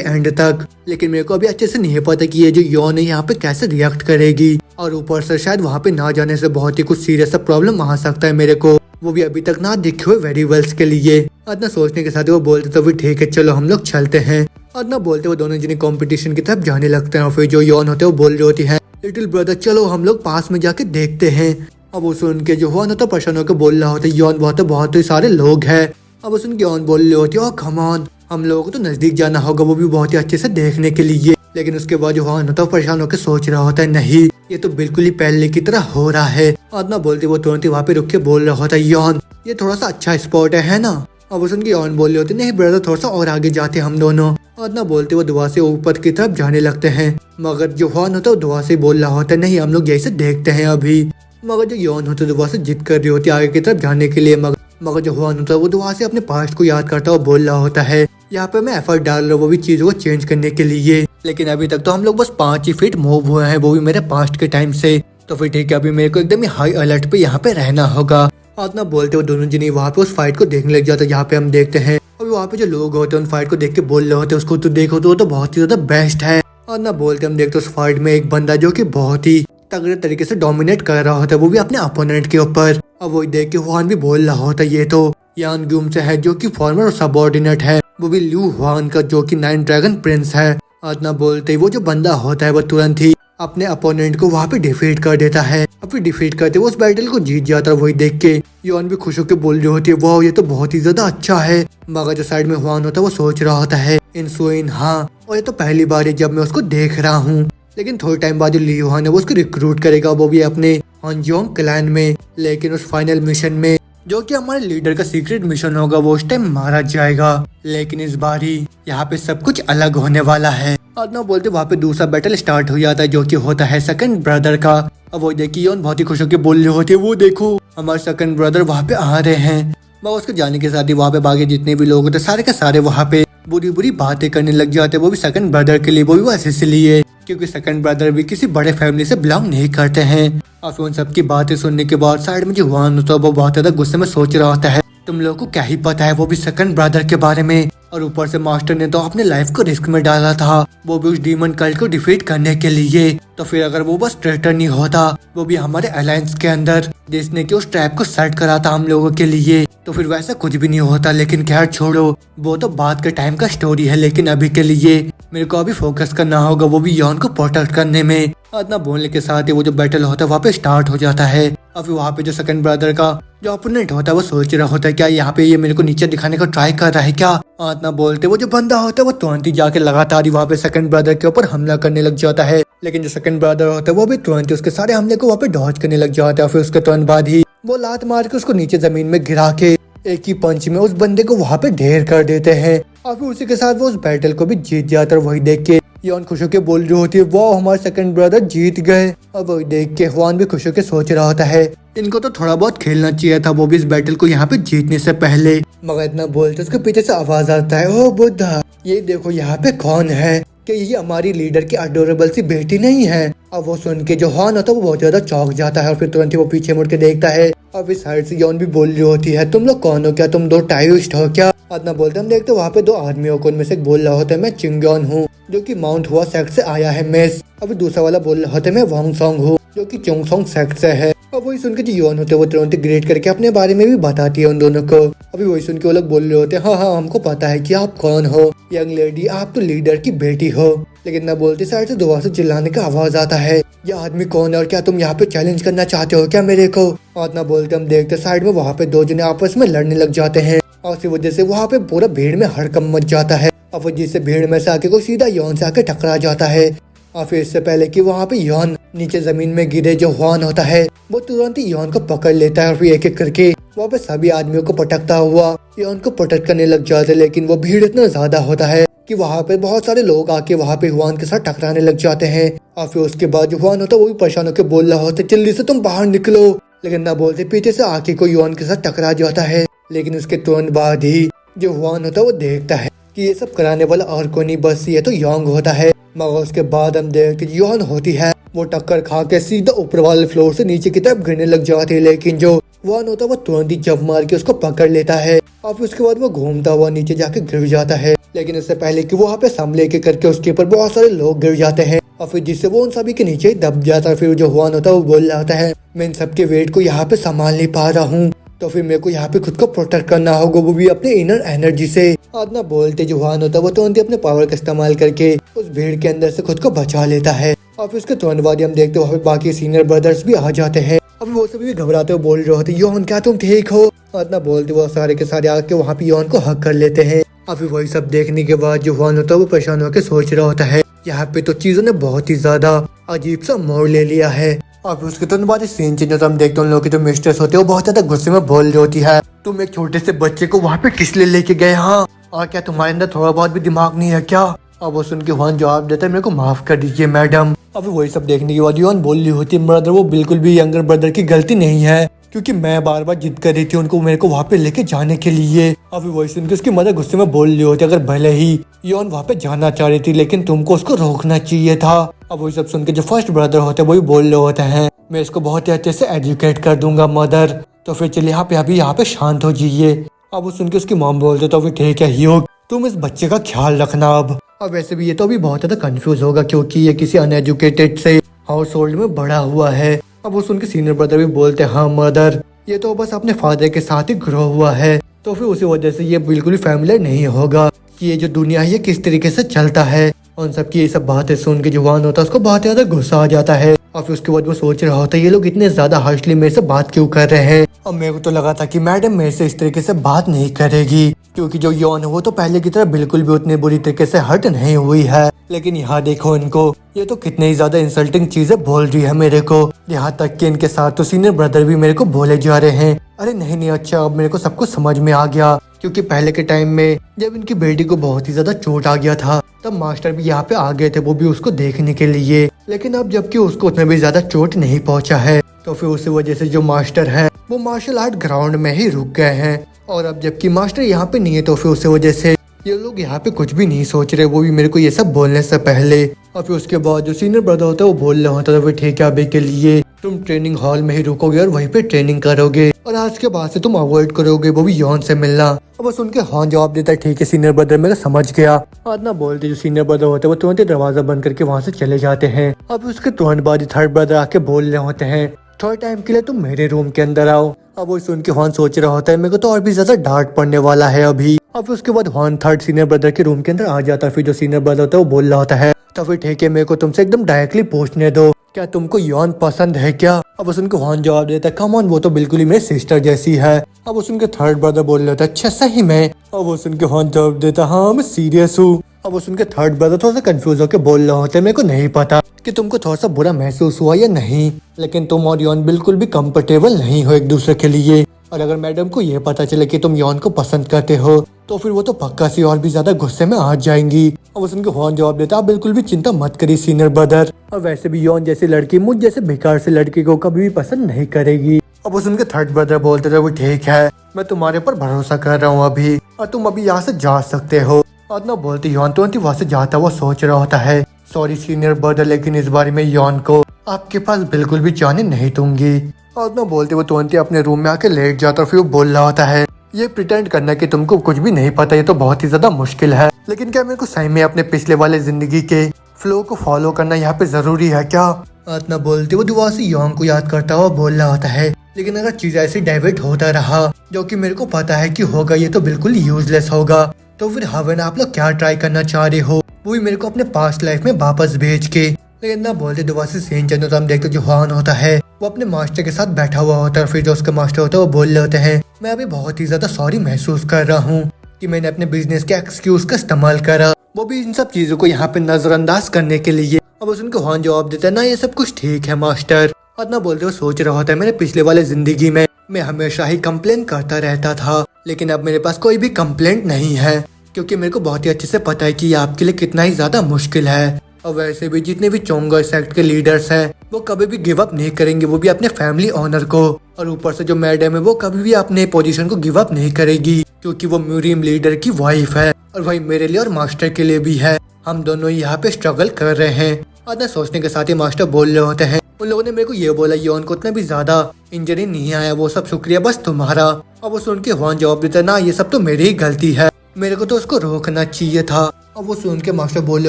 एंड तक, लेकिन मेरे को अभी अच्छे से नहीं पता कि ये जो योन है यहाँ पे कैसे रिएक्ट करेगी, और ऊपर से शायद वहाँ पे ना जाने से बहुत ही कुछ सीरियस सा प्रॉब्लम आ सकता है मेरे को, वो भी अभी तक ना देखे हुए वेरिएबल्स के लिए। अदना सोचने के साथ वो बोलते तो फिर ठीक है चलो हम लोग चलते हैं। अदना बोलते वो दोनों जने कंपटीशन की तरफ जाने लगते हैं और फिर जो यॉन होते हैं वो बोल रही होती है लिटिल ब्रदर चलो हम लोग पास में जाके देखते हैं। अब वो सुन के जो हुआ होता परेशान होकर बोल रहा होता है यॉन बहुत ही सारे लोग हैं। अब वो सुन के यॉन बोल रही होती है कम ऑन हम लोगों को तो नजदीक जाना होगा वो भी बहुत ही अच्छे से देखने के लिए। लेकिन उसके बाद जो हुआ होता परेशान होकर सोच रहा होता है नहीं ये तो बिल्कुल ही पहले की तरह हो रहा है। अदना बोलती वो तुरंत ही वहाँ पे रुक के बोल रहा होता है यॉन ये थोड़ा सा अच्छा स्पॉट है ना। अब वो सुन के यॉन बोल रही होती नहीं ब्रदर थोड़ा सा और आगे जाते हम दोनों। अदना बोलते वो दुआ से ऊपर की तरफ जाने लगते हैं मगर जो हुआन होता है दुआ से बोल रहा होता है नहीं हम लोग यही से देखते हैं अभी। मगर जो यौन होता है दुआ से जिद कर रही होती है आगे की तरफ जाने के लिए। मगर जो हुआन होता है वो दुआ से अपने पास्ट को याद करता हुआ बोल रहा होता है यहाँ पे मैं एफर्ट डाल रहा हूँ वो भी चीजों को चेंज करने के लिए। लेकिन अभी तक तो हम लोग बस 5 ही फीट मूव हुए हैं वो भी मेरे पास्ट के टाइम से। तो फिर ठीक है अभी मेरे को एकदम ही हाई अलर्ट पे यहाँ पे रहना होगा। अदना बोलते वो दोनों जने वहाँ पे उस फाइट को देखने लग जाता है जहाँ पे हम देखते हैं अभी वहाँ पे जो लोग होते हैं उन फाइट को देख के बोल रहे होते हैं उसको तो देखो तो वो तो बहुत ही ज्यादा बेस्ट है। अदना बोलते हम देखते उस फाइट में एक बंदा जो की बहुत ही तगड़े तरीके से डोमिनेट कर रहा होता है वो भी अपने अपोनेंट के ऊपर। अब वो देख के हुआन भी बोल रहा होता है ये तो यान ग्यूम से है जो कि फॉर्मर और सबऑर्डिनेट है वो भी ल्यू हुआन का जो कि 9 ड्रैगन प्रिंस है। अदना बोलते ही वो जो बंदा होता है वो तुरंत ही अपने अपोनेंट को वहाँ पे डिफीट कर देता है। अब फिर डिफीट करते वो उस बैटल को जीत जाता है। वही देख के यौन भी खुश होकर बोल रही होती है वाह ये तो बहुत ही ज्यादा अच्छा है। मगर जो साइड में हुआन होता है वो सोच रहा होता है इंसुइन हाँ और ये तो पहली बार है जब मैं उसको देख रहा हूँ। लेकिन थोड़े टाइम बाद जो ली हुआन है वो उसको रिक्रूट करेगा वो भी अपने हॉन्जोंग क्लैन में। लेकिन उस फाइनल मिशन में जो कि हमारे लीडर का सीक्रेट मिशन होगा वो उस टाइम मारा जाएगा। लेकिन इस बार ही यहाँ पे सब कुछ अलग होने वाला है। अदना बोलते वहाँ पे दूसरा बैटल स्टार्ट हो जाता है जो कि होता है सेकंड ब्रदर का। अब वो देखिए यौन बहुत ही खुश होकर बोल रहे होते हैं वो देखो हमारे सेकंड ब्रदर वहाँ पे आ रहे हैं। वह उसके जाने के साथ ही वहाँ पे बाकी जितने भी लोग होते सारे के सारे वहाँ पे बुरी बुरी बातें करने लग जाते वो भी सेकंड ब्रदर के लिए वो भी बस इसलिए क्योंकि सेकंड ब्रदर भी किसी बड़े फैमिली से बिलोंग नहीं करते हैं। और फिर उन सबकी बातें सुनने के बाद साइड में जो हुआन होता है वो बहुत ज्यादा गुस्से में सोच रहा होता है तुम लोगों को क्या ही पता है वो भी सेकंड ब्रदर के बारे में। और ऊपर से मास्टर ने तो अपने लाइफ को रिस्क में डाला था वो भी उस डीमन कल्ट को डिफीट करने के लिए। तो फिर अगर वो बस ट्रेटर नहीं होता वो भी हमारे अलायंस के अंदर जिसने कि उस ट्रैप को सेट करा था हम लोगों के लिए तो फिर वैसा कुछ भी नहीं होता। लेकिन खैर छोड़ो वो तो बाद के टाइम का स्टोरी है। लेकिन अभी के लिए मेरे को अभी फोकस करना होगा वो भी यौन को प्रोटेक्ट करने में। अदना बोलने के साथ ही वो जो बैटल होता है वहाँ पे स्टार्ट हो जाता है। और फिर वहाँ पे जो सेकंड ब्रदर का जो अपोनेंट होता है वो सोच रहा होता है क्या यहाँ पे ये मेरे को नीचे दिखाने का ट्राई कर रहा है क्या। अदना बोलते वो जो बंदा होता है वो तुरंत ही जाके लगातार ही वहाँ पे सेकंड ब्रदर के ऊपर हमला करने लग जाता है। लेकिन जो सेकंड ब्रदर होता है वो भी तुरंत ही उसके सारे हमले को वहाँ पे डॉज करने लग जाता है। फिर उसके तुरंत बाद ही वो लात मार के उसको नीचे जमीन में गिरा के एक ही पंच में उस बंदे को वहाँ पे ढेर कर देते हैं। और फिर उसी के साथ वो उस बैटल को भी जीत जाता है। वही देख के यौन खुश होकर बोल रही होती है वाह हमारे सेकंड ब्रदर जीत गए। और वही देख के हुआन भी खुश होकर सोच रहा होता है इनको तो थोड़ा बहुत खेलना चाहिए था वो भी इस बैटल को यहाँ पे जीतने से पहले। मगर इतना बोलते उसके पीछे से आवाज आता है ओ बुद्धा ये देखो यहाँ पे कौन है कि ये हमारी लीडर की अडोरेबल सी बेटी नहीं है। अब वो सुन के जो हुआन होता है वो बहुत ज्यादा चौंक जाता है और फिर तुरंत ही वो पीछे मुड़ के देखता है। और फिर साइड से यौन भी बोल रही होती है तुम लोग कौन हो क्या तुम 2 टाइस्ट हो क्या। अदना बोलते हम देखते वहाँ पे 2 आदमियों को उनमें से बोल रहा होता है मैं चिंगयॉन हूँ जो कि माउंट हुआ सेक्ट से आया है मेस। अभी दूसरा वाला बोल रहा होता है मैं वांगसोंग हूँ जो कि चोंगसोंग सेक्ट से है। और वही सुन के जो यौन होते हैं वो तुरंत ग्रेट करके अपने बारे में भी बताती है उन दोनों को। अभी वही सुन के वो लोग बोल रहे होते हैं हाँ हमको पता है कि आप कौन हो यंग लेडी आप तो लीडर की बेटी हो। लेकिन न बोलते साइड से दोबारा से चिल्लाने का आवाज आता है ये आदमी कौन है और क्या तुम यहाँ पे चैलेंज करना चाहते हो क्या मेरे को। और न बोलते हम देखते साइड में वहाँ पे 2 जने आपस में लड़ने लग जाते हैं और इसी वजह से वहाँ पे पूरा भीड़ में हड़कंप मच जाता है। और फिर जिससे भीड़ में से आके को सीधा यौन से आके टकरा जाता है। और फिर इससे पहले कि वहाँ पे यौन नीचे जमीन में गिरे जो हुआन होता है वो तुरंत ही यौन को पकड़ लेता है और फिर एक एक करके वहाँ पे सभी आदमियों को पटकता हुआ यौन को प्रोटेक्ट करने लग जाते हैं। लेकिन वो भीड़ इतना ज्यादा होता है कि वहाँ पे बहुत सारे लोग आके वहाँ पे हुआन के साथ टकराने लग जाते हैं। और फिर उसके बाद जो हुआन होता है वो भी परेशान होकर बोल रहा होता है जल्दी से तुम बाहर निकलो। लेकिन ना बोलते पीछे से आके कोई युआन के साथ टकरा जाता है। लेकिन उसके तुरंत बाद ही जो हुआन होता है वो देखता है कि ये सब कराने वाला और कोई नहीं बस ये तो योंग होता है। मगर उसके बाद हम देखते युआन होती है वो टक्कर खा के सीधा ऊपर वाले फ्लोर से नीचे की तरफ गिरने लग जाती है। लेकिन जो युआन होता है वो तुरंत ही जंप मार के उसको पकड़ लेता है और फिर उसके बाद वो घूमता हुआ नीचे जाके गिर जाता है। लेकिन इससे पहले कि वो वहाँ पे संभले के करके उसके ऊपर बहुत सारे लोग गिर जाते हैं और फिर जिससे वो उन सभी के नीचे दब जाता है। फिर जो हुआन होता है वो बोल रहा होता है मैं इन सबके वेट को यहाँ पे संभाल नहीं पा रहा हूँ। तो फिर मेरे को यहाँ पे खुद को प्रोटेक्ट करना होगा, वो भी अपने इनर एनर्जी से। आदना बोलते जो जुहान होता है वो तुरंत ही अपने पावर का इस्तेमाल करके उस भीड़ के अंदर से खुद को बचा लेता है। और फिर उसके तुरंत बाद हम देखते वहाँ पे बाकी सीनियर ब्रदर्स भी आ जाते हैं। अब वो सभी भी घबराते हुए बोल रहे होते, योन क्या तुम ठीक हो? आदना बोलते वो सारे के सारे आके वहाँ पे योन को हक कर लेते हैं। अब वही सब देखने के बाद जो जुहान होता है वो परेशान होकर सोच रहा होता है, यहाँ पे तो चीजों ने बहुत ही ज्यादा अजीब सा मोड़ ले लिया है। और फिर उसके तुरंत बाद सीन चेंज होता है, हम देखते हैं उन लोगों की जो मिस्ट्रेस होती है वो बहुत ज्यादा गुस्से में बोल रही होती है, तुम एक छोटे से बच्चे को वहाँ पे किस लिए लेके गए? हाँ, और क्या तुम्हारे अंदर थोड़ा बहुत भी दिमाग नहीं है क्या? अब वो सुन के जुहान जवाब देता है, मेरे को माफ कर दीजिए मैडम। अब वही सब देखने के बाद जुहान बोल रही होती है, ब्रदर वो बिल्कुल भी यंगर ब्रदर की गलती नहीं है, क्योंकि मैं बार बार जिद कर रही थी उनको मेरे को वहाँ पे लेके जाने के लिए। अब वही सुन के उसकी मदर गुस्से में बोल रही होती, अगर भले ही योन वहाँ पे जाना चाह रही थी लेकिन तुमको उसको रोकना चाहिए था। अब वही सब सुन के जो फर्स्ट ब्रदर होते हैं वही बोल रहे होते हैं, मैं इसको बहुत ही अच्छे से एजुकेट कर दूंगा मदर, तो फिर चलिए आप अभी यहाँ पे शांत हो जाइए। अब वो सुन के उसकी मॉम बोलते तो फिर ठीक है योग, तुम इस बच्चे का ख्याल रखना। अब वैसे भी ये तो अभी बहुत ज्यादा कंफ्यूज होगा क्योंकि ये किसी अनएजुकेटेड से हाउस होल्ड में बड़ा हुआ है। अब वो सुन के सीनियर ब्रदर भी बोलते हैं, हाँ मदर ये तो बस अपने फादर के साथ ही ग्रो हुआ है, तो फिर उसी वजह से ये बिल्कुल भी फैमिलियर नहीं होगा कि ये जो दुनिया है ये किस तरीके से चलता है। उन सब की ये सब बातें सुन के जुबान होता है उसको बहुत ज्यादा गुस्सा आ जाता है। और फिर उसके बाद वो सोच रहा होता है ये लोग इतने ज्यादा हार्शली मेरे से बात क्यों कर रहे हैं। और मेरे को तो लगा था कि मैडम मेरे से इस तरीके से बात नहीं करेगी, क्योंकि जो यौन है वो तो पहले की तरह बिल्कुल भी उतनी बुरी तरीके से हर्ट नहीं हुई है, लेकिन यहाँ देखो इनको, ये तो कितनी ही ज्यादा इंसल्टिंग चीजें बोल रही है मेरे को। यहाँ तक कि इनके साथ तो सीनियर ब्रदर भी मेरे को बोले जा रहे हैं। अरे नहीं नहीं, अच्छा अब मेरे को सब कुछ समझ में आ गया, क्योंकि पहले के टाइम में जब इनकी बेटी को बहुत ही ज्यादा चोट आ गया था तब मास्टर भी यहाँ पे आ गए थे, वो भी उसको देखने के लिए, लेकिन अब जबकि उसको उतना भी ज्यादा चोट नहीं पहुंचा है तो फिर उसी वजह से जो मास्टर है वो मार्शल आर्ट ग्राउंड में ही रुक गए हैं। और अब जबकि मास्टर यहाँ पे नहीं है तो फिर उसी वजह से ये लोग यहाँ पे कुछ भी नहीं सोच रहे, वो भी मेरे को ये सब बोलने से पहले। और फिर उसके बाद जो सीनियर ब्रदर होता है वो बोल रहा होता है, ठीक है अभी के लिए तुम ट्रेनिंग हॉल में ही रुकोगे और वहीं पे ट्रेनिंग करोगे, और आज के बाद से तुम अवॉइड करोगे वो भी यौन से मिलना। अब सुन के हाँ जवाब देता है, ठीक है सीनियर ब्रदर मेरा समझ गया। आदना बोलते जो सीनियर ब्रदर होते हैं वो तुरंत ही दरवाजा बंद करके वहाँ से चले जाते हैं। अब उसके तुरंत बाद थर्ड ब्रदर आके बोल रहे होते हैं, थोड़े टाइम के लिए तुम मेरे रूम के अंदर आओ। अब वो सुन के हॉर्न सोच रहा होता है मेरे को तो और भी ज्यादा डांट पड़ने वाला है अभी। अब उसके बाद हॉर्न थर्ड सीनियर ब्रदर के रूम के अंदर आ जाता है। फिर जो सीनियर ब्रदर होता है वो बोल रहा होता है, तो फिर ठीक है मेरे को तुमसे एकदम डायरेक्टली पूछने दो, क्या तुमको यौन पसंद है क्या? अब उनको हॉर्न जवाब देता है, कम ऑन वो तो बिल्कुल ही मेरी सिस्टर जैसी है। अब उनके थर्ड ब्रदर बोल रहे होता है, अच्छा सही में? अब उनके हॉर्न जवाब देता, हाँ मैं सीरियस हूँ। अब उनके थर्ड ब्रदर थोड़ा सा कंफ्यूज होकर बोल रहे होते हैं, मेरे को नहीं पता कि तुमको थोड़ा सा बुरा महसूस हुआ या नहीं, लेकिन तुम और यौन बिल्कुल भी कंफर्टेबल नहीं हो एक दूसरे के लिए, और अगर मैडम को ये पता चले कि तुम यौन को पसंद करते हो तो फिर वो तो पक्का सी और भी ज्यादा गुस्से में आ जाएंगी। अब उनके हॉर्न जवाब देता, आप बिल्कुल भी चिंता मत करिए सीनियर ब्रदर, और वैसे भी यौन जैसी लड़की मुझ जैसे बेकार से लड़की को कभी भी पसंद नहीं करेगी। अब उनके थर्ड ब्रदर बोलते थे, वो ठीक है मैं तुम्हारे पर भरोसा कर रहा हूँ अभी, और तुम अभी यहाँ से जा सकते हो। आदना बोलते यौन तुरंत वहाँ से जाता हुआ सोच रहा होता है, सॉरी सीनियर ब्रदर लेकिन इस बारे में यौन को आपके पास बिल्कुल भी जाने नहीं दूंगी। आदना बोलते वो तुरंत अपने रूम में आके लेट जाता और फिर वो बोल रहा होता है, ये प्रिटेंड करना कि तुमको कुछ भी नहीं पता ये तो बहुत ही ज्यादा मुश्किल है, लेकिन क्या मेरे को सही में अपने पिछले वाले जिंदगी के फ्लो को फॉलो करना यहाँ पे जरूरी है क्या? आदना बोलते वो दुआ से यौन को याद करता हुआ बोल रहा होता है, लेकिन अगर चीज ऐसे डाइवर्ट होता रहा जो कि मेरे को पता है कि होगा ये तो बिल्कुल यूजलेस होगा, तो फिर हवन आप लोग क्या ट्राई करना चाह रहे हो, वो भी मेरे को अपने पास्ट लाइफ में वापस भेज के। लेकिन ना बोलते दोबारा से सीन चंद तो हम देखते जो हॉर्न होता है वो अपने मास्टर के साथ बैठा हुआ होता है, फिर जो उसका मास्टर होता है वो बोल रहे होते हैं, मैं अभी बहुत ही ज्यादा सॉरी महसूस कर रहा हूँ कि मैंने अपने बिजनेस के एक्सक्यूज का इस्तेमाल करा, वो भी इन सब चीजों को यहाँ पे नजरअंदाज करने के लिए। अब उनको हॉर्न जवाब देता है, ना ये सब कुछ ठीक है मास्टर। और ना बोलते वो सोच रहा होता है, मेरे पिछले वाले जिंदगी में मैं हमेशा ही कंप्लेन करता रहता था, लेकिन अब मेरे पास कोई भी कंप्लेंट नहीं है, क्योंकि मेरे को बहुत ही अच्छे से पता है कि ये आपके लिए कितना ही ज्यादा मुश्किल है। और वैसे भी जितने भी चोंगा सेक्ट के लीडर्स हैं वो कभी भी गिव अप नहीं करेंगे, वो भी अपने फैमिली ऑनर को, और ऊपर से जो मैडम है वो कभी भी अपने पोजीशन को गिव अप नहीं करेगी, क्योंकि वो म्यूरियम लीडर की वाइफ है, और वही मेरे लिए और मास्टर के लिए भी है, हम दोनों यहाँ पे स्ट्रगल कर रहे हैं। आधा सोचने के साथ ही मास्टर बोल रहे होते हैं, उन लोगों ने मेरे को ये बोला यौन को उतना भी ज्यादा इंजरी नहीं आया, वो सब शुक्रिया बस तुम्हारा। और वो सुन के हॉर्न जवाब देता, ना ये सब तो मेरी ही गलती है, मेरे को तो उसको रोकना चाहिए था। और वो सुन के मास्टर बोल रहे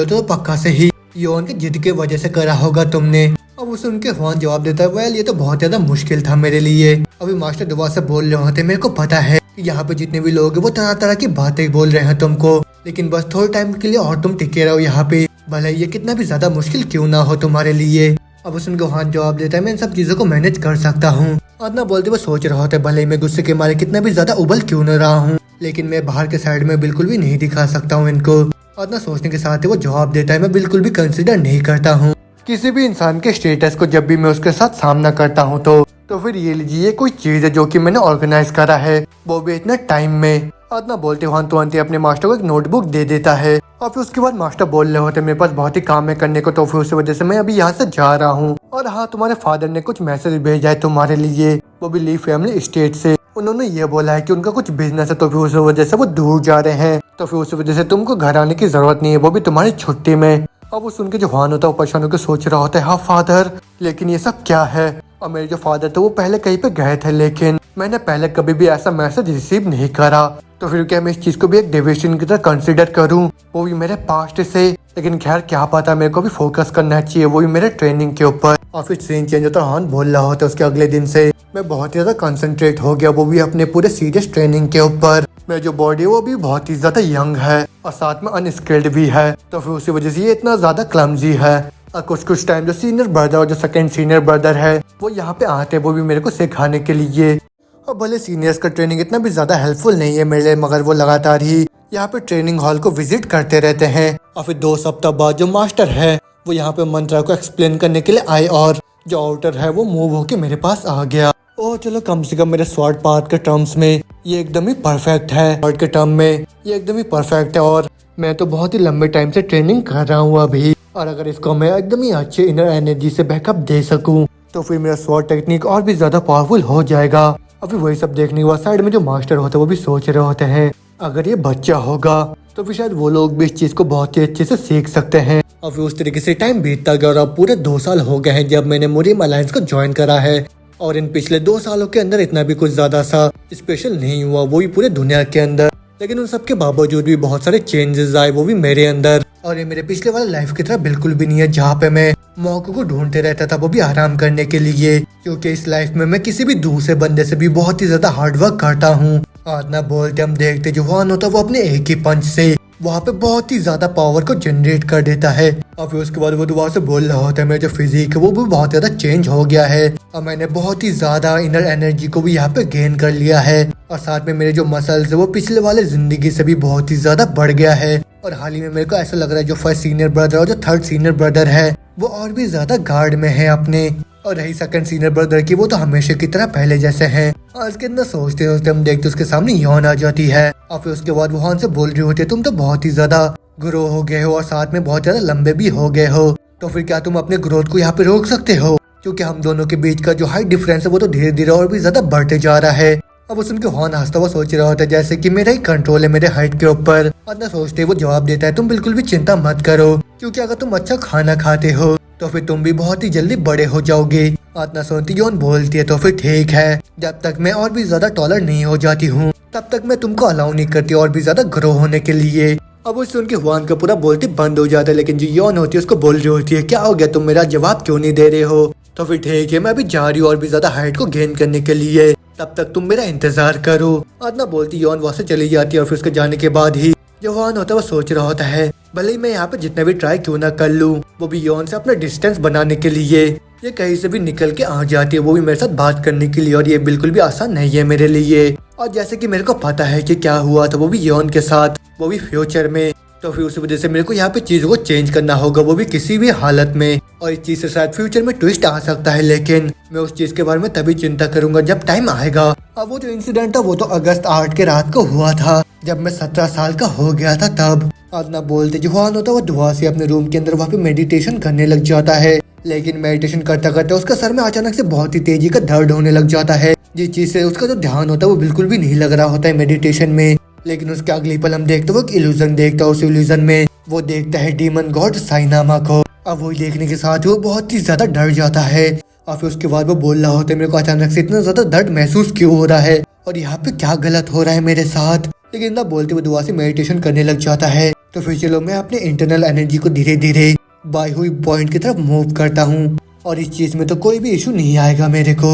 होते, तो पक्का से ही यौन की जिद के वजह से करा होगा तुमने। अब उसे उनके हुआन जवाब देता है, वेल ये तो बहुत ज्यादा मुश्किल था मेरे लिए। अभी मास्टर दोबारा से बोल रहे होते, मेरे को पता है कि यहाँ पे जितने भी लोग हैं वो तरह तरह की बातें बोल रहे हैं तुमको, लेकिन बस थोड़े टाइम के लिए और तुम टिके रहो यहाँ पे, भले ये कितना भी ज्यादा मुश्किल क्यों ना हो तुम्हारे लिए। अब उसे उनके हुआन जवाब देता है, मैं इन सब चीजों को मैनेज कर सकता हूँ। आदना बोलते वो सोच रहा होता है, भले मैं गुस्से के मारे कितना भी ज्यादा उबल क्यों न रहा हूँ, लेकिन मैं बाहर के साइड में बिल्कुल भी नहीं दिखा सकता हूँ इनको। आदना सोचने के साथ ही वो जवाब देता है, मैं बिल्कुल भी कंसिडर नहीं करता हूँ किसी भी इंसान के स्टेटस को। जब भी मैं उसके साथ सामना करता हूँ तो फिर ये लीजिए कोई चीज है जो कि मैंने ऑर्गेनाइज करा है, वो भी इतना टाइम में। आदना बोलते हुए तुरंत ही अपने मास्टर को एक नोटबुक दे देता है और फिर उसके बाद मास्टर बोल रहे होते, मेरे पास बहुत ही काम है करने को, तो फिर उस वजह से मैं अभी यहाँ से जा रहा हूँ। और हाँ, तुम्हारे फादर ने कुछ मैसेज भेजा है तुम्हारे लिए, वो भी ली फैमिली स्टेट से। उन्होंने ये बोला है कि उनका कुछ बिजनेस है, तो फिर उस वजह से वो दूर जा रहे हैं, तो फिर उस वजह से तुमको घर आने की जरूरत नहीं है, वो भी तुम्हारी छुट्टी में। अब वो सुन के जो हुआन होता है वो परेशान होकर सोच रहा होता है, हाँ फादर, लेकिन ये सब क्या है। और मेरे जो फादर थे वो पहले कहीं पे गए थे, लेकिन मैंने पहले कभी भी ऐसा मैसेज रिसीव नहीं करा, तो फिर क्या मैं इस चीज को भी एक डिविजन की तरह कंसिडर करूं, वो भी मेरे पास्ट से। लेकिन खैर क्या पता, मेरे को भी फोकस करना चाहिए, वो भी मेरे ट्रेनिंग के ऊपर। और फिर सीन चेंज होता है, हुआन बोल रहा होता है उसके अगले दिन से मैं बहुत ही ज्यादा कंसंट्रेट हो गया, वो भी अपने पूरे सीरियस ट्रेनिंग के ऊपर। मेरी जो बॉडी है वो भी बहुत ही ज्यादा यंग है और साथ में अनस्किल्ड भी है, तो फिर उसी वजह से ये इतना ज्यादा क्लमजी है। और कुछ टाइम जो सीनियर ब्रदर और जो सेकंड सीनियर ब्रदर है वो यहाँ पे आते हैं, वो भी मेरे को सिखाने के लिए। और भले सीनियर्स का ट्रेनिंग इतना भी ज्यादा हेल्पफुल नहीं है मेरे लिए, मगर वो लगातार ही यहाँ पे ट्रेनिंग हॉल को विजिट करते रहते हैं। और फिर 2 सप्ताह बाद जो मास्टर है वो यहाँ पे मंत्रा को एक्सप्लेन करने के लिए आए और जो आउटर है वो मूव होके मेरे पास आ गया। ओ चलो, कम से कम मेरे स्वॉर्ड पाथ के टर्म्स में ये एकदम ही परफेक्ट है, स्वॉर्ड के टर्म में ये एकदम ही परफेक्ट है। और मैं तो बहुत ही लंबे टाइम से ट्रेनिंग कर रहा हूँ अभी, और अगर इसको मैं एकदम ही अच्छे इनर एनर्जी से बैकअप दे सकूँ तो फिर मेरा स्वॉर्ड टेक्निक और भी ज्यादा पावरफुल हो जाएगा। अभी वही सब देखने के बाद साइड में जो मास्टर होते हैं वो भी सोच रहे होते हैं, अगर ये बच्चा होगा तो फिर शायद वो लोग भी इस चीज को बहुत ही अच्छे से सीख सकते हैं। और फिर उस तरीके से टाइम बीतता गया और अब पूरे 2 साल हो गए हैं जब मैंने मुरीम अलायंस को ज्वाइन करा है। और इन पिछले 2 सालों के अंदर इतना भी कुछ ज्यादा सा स्पेशल नहीं हुआ, वो भी पूरे दुनिया के अंदर, लेकिन उन सब के बावजूद भी बहुत सारे चेंजेस आए, वो भी मेरे अंदर। और ये मेरे पिछले वाले लाइफ की तरह बिल्कुल भी नहीं है जहाँ पे मैं मौकों को ढूंढते रहता था, वो भी आराम करने के लिए, क्योंकि इस लाइफ में मैं किसी भी दूसरे बंदे से भी बहुत ही ज्यादा हार्ड वर्क करता हूँ। आदना बोलते हम देखते जो हुआन होता है वो अपने एक ही पंच से वहाँ पे बहुत ही ज्यादा पावर को जनरेट कर देता है। और फिर उसके बाद वो दोबारा से बोल रहा होता है, मेरा जो फिजिक है वो भी बहुत ज्यादा चेंज हो गया है और मैंने बहुत ही ज्यादा इनर एनर्जी को भी यहाँ पे गेन कर लिया है। और साथ में मेरे जो मसल्स है वो पिछले वाले जिंदगी से भी बहुत ही ज्यादा बढ़ गया है। और हाल ही में मेरे को ऐसा लग रहा है जो फर्स्ट सीनियर ब्रदर और जो थर्ड सीनियर ब्रदर है वो और भी ज्यादा गार्ड में है अपने। और रही सेकंड सीनियर ब्रदर की, वो तो हमेशा की तरह पहले जैसे हैं। और इसके अंदर सोचते सोचते हम देखते उसके सामने यौन आ जाती है और फिर उसके बाद वो से बोल रही होती है, तुम तो बहुत ही ज्यादा ग्रो हो गए हो और साथ में बहुत ज्यादा लंबे भी हो गए हो, तो फिर क्या तुम अपने ग्रोथ को यहाँ पे रोक सकते हो, क्योंकि हम दोनों के बीच का जो हाइट डिफरेंस है वो तो धीरे धीरे और भी ज्यादा बढ़ते जा रहा है। अब उस उनके हॉर्न हंसता हुआ सोच रहा होता है जैसे कि मेरा ही कंट्रोल है मेरे हाइट के ऊपर। और ना सोचते वो जवाब देता है, तुम बिल्कुल भी चिंता मत करो, क्योंकि अगर तुम अच्छा खाना खाते हो तो फिर तुम भी बहुत ही जल्दी बड़े हो जाओगे। आतना सोनती यौन बोलती है, तो फिर ठीक है, जब तक मैं और भी ज्यादा टॉलर नहीं हो जाती हूँ तब तक मैं तुमको अलाउ नहीं करती और भी ज्यादा ग्रो होने के लिए। अब उससे उनके हुआन का पूरा बोलती बंद हो जाता है, लेकिन जो यौन होती है उसको बोल रही होती है, क्या हो गया, तुम मेरा जवाब क्यों नहीं दे रहे हो। तो फिर ठीक है, मैं अभी जा रही हूँ और भी ज्यादा हाइट को गेन करने के लिए, तब तक तुम मेरा इंतजार करो। आदना बोलती यौन वहाँ से चली जाती है और फिर उसके जाने के बाद ही जो हुआन होता है वो सोच रहा होता है, भले ही मैं यहाँ पे जितना भी ट्राई क्यों ना कर लूँ, वो भी यौन से अपना डिस्टेंस बनाने के लिए ये कहीं से भी निकल के आ जाती है, वो भी मेरे साथ बात करने के लिए, और ये बिल्कुल भी आसान नहीं है मेरे लिए। और जैसे कि मेरे को पता है कि क्या हुआ था, वो भी यौन के साथ, वो भी फ्यूचर में, तो फिर उसी वजह से मेरे को यहाँ पे चीजों को चेंज करना होगा, वो भी किसी भी हालत में। और इस चीज से शायद फ्यूचर में ट्विस्ट आ सकता है, लेकिन मैं उस चीज के बारे में तभी चिंता करूंगा जब टाइम आएगा। अब वो जो इंसिडेंट था वो तो अगस्त 8 के रात को हुआ था, जब मैं 17 साल का हो गया था तब। आदना बोलते जो हुआन होता है वो दुआ से अपने रूम के अंदर वहाँ पे मेडिटेशन करने लग जाता है, लेकिन मेडिटेशन करता करते उसका सर में अचानक से बहुत ही तेजी का दर्द होने लग जाता है, जिस चीज से उसका जो ध्यान होता है वो बिल्कुल भी नहीं लग रहा होता है मेडिटेशन में। लेकिन उसके अगली पल हम देखते वो एक इल्यूजन देखता है, उस इल्यूजन में वो देखता है डीमन गॉड साइनामा को। अब वो देखने के साथ वो बहुत ही ज्यादा डर जाता है और फिर उसके बाद वो बोल रहा होता है, मेरे को अचानक से इतना ज्यादा दर्द महसूस क्यों हो रहा है और यहाँ पे क्या गलत हो रहा है मेरे साथ। लेकिन ना बोलते हुए दुआ से मेडिटेशन करने लग जाता है। तो फिर चलो मैं अपने इंटरनल एनर्जी को धीरे धीरे बाई हुई पॉइंट की तरफ मूव करता हूँ और इस चीज में तो कोई भी इशू नहीं आएगा मेरे को।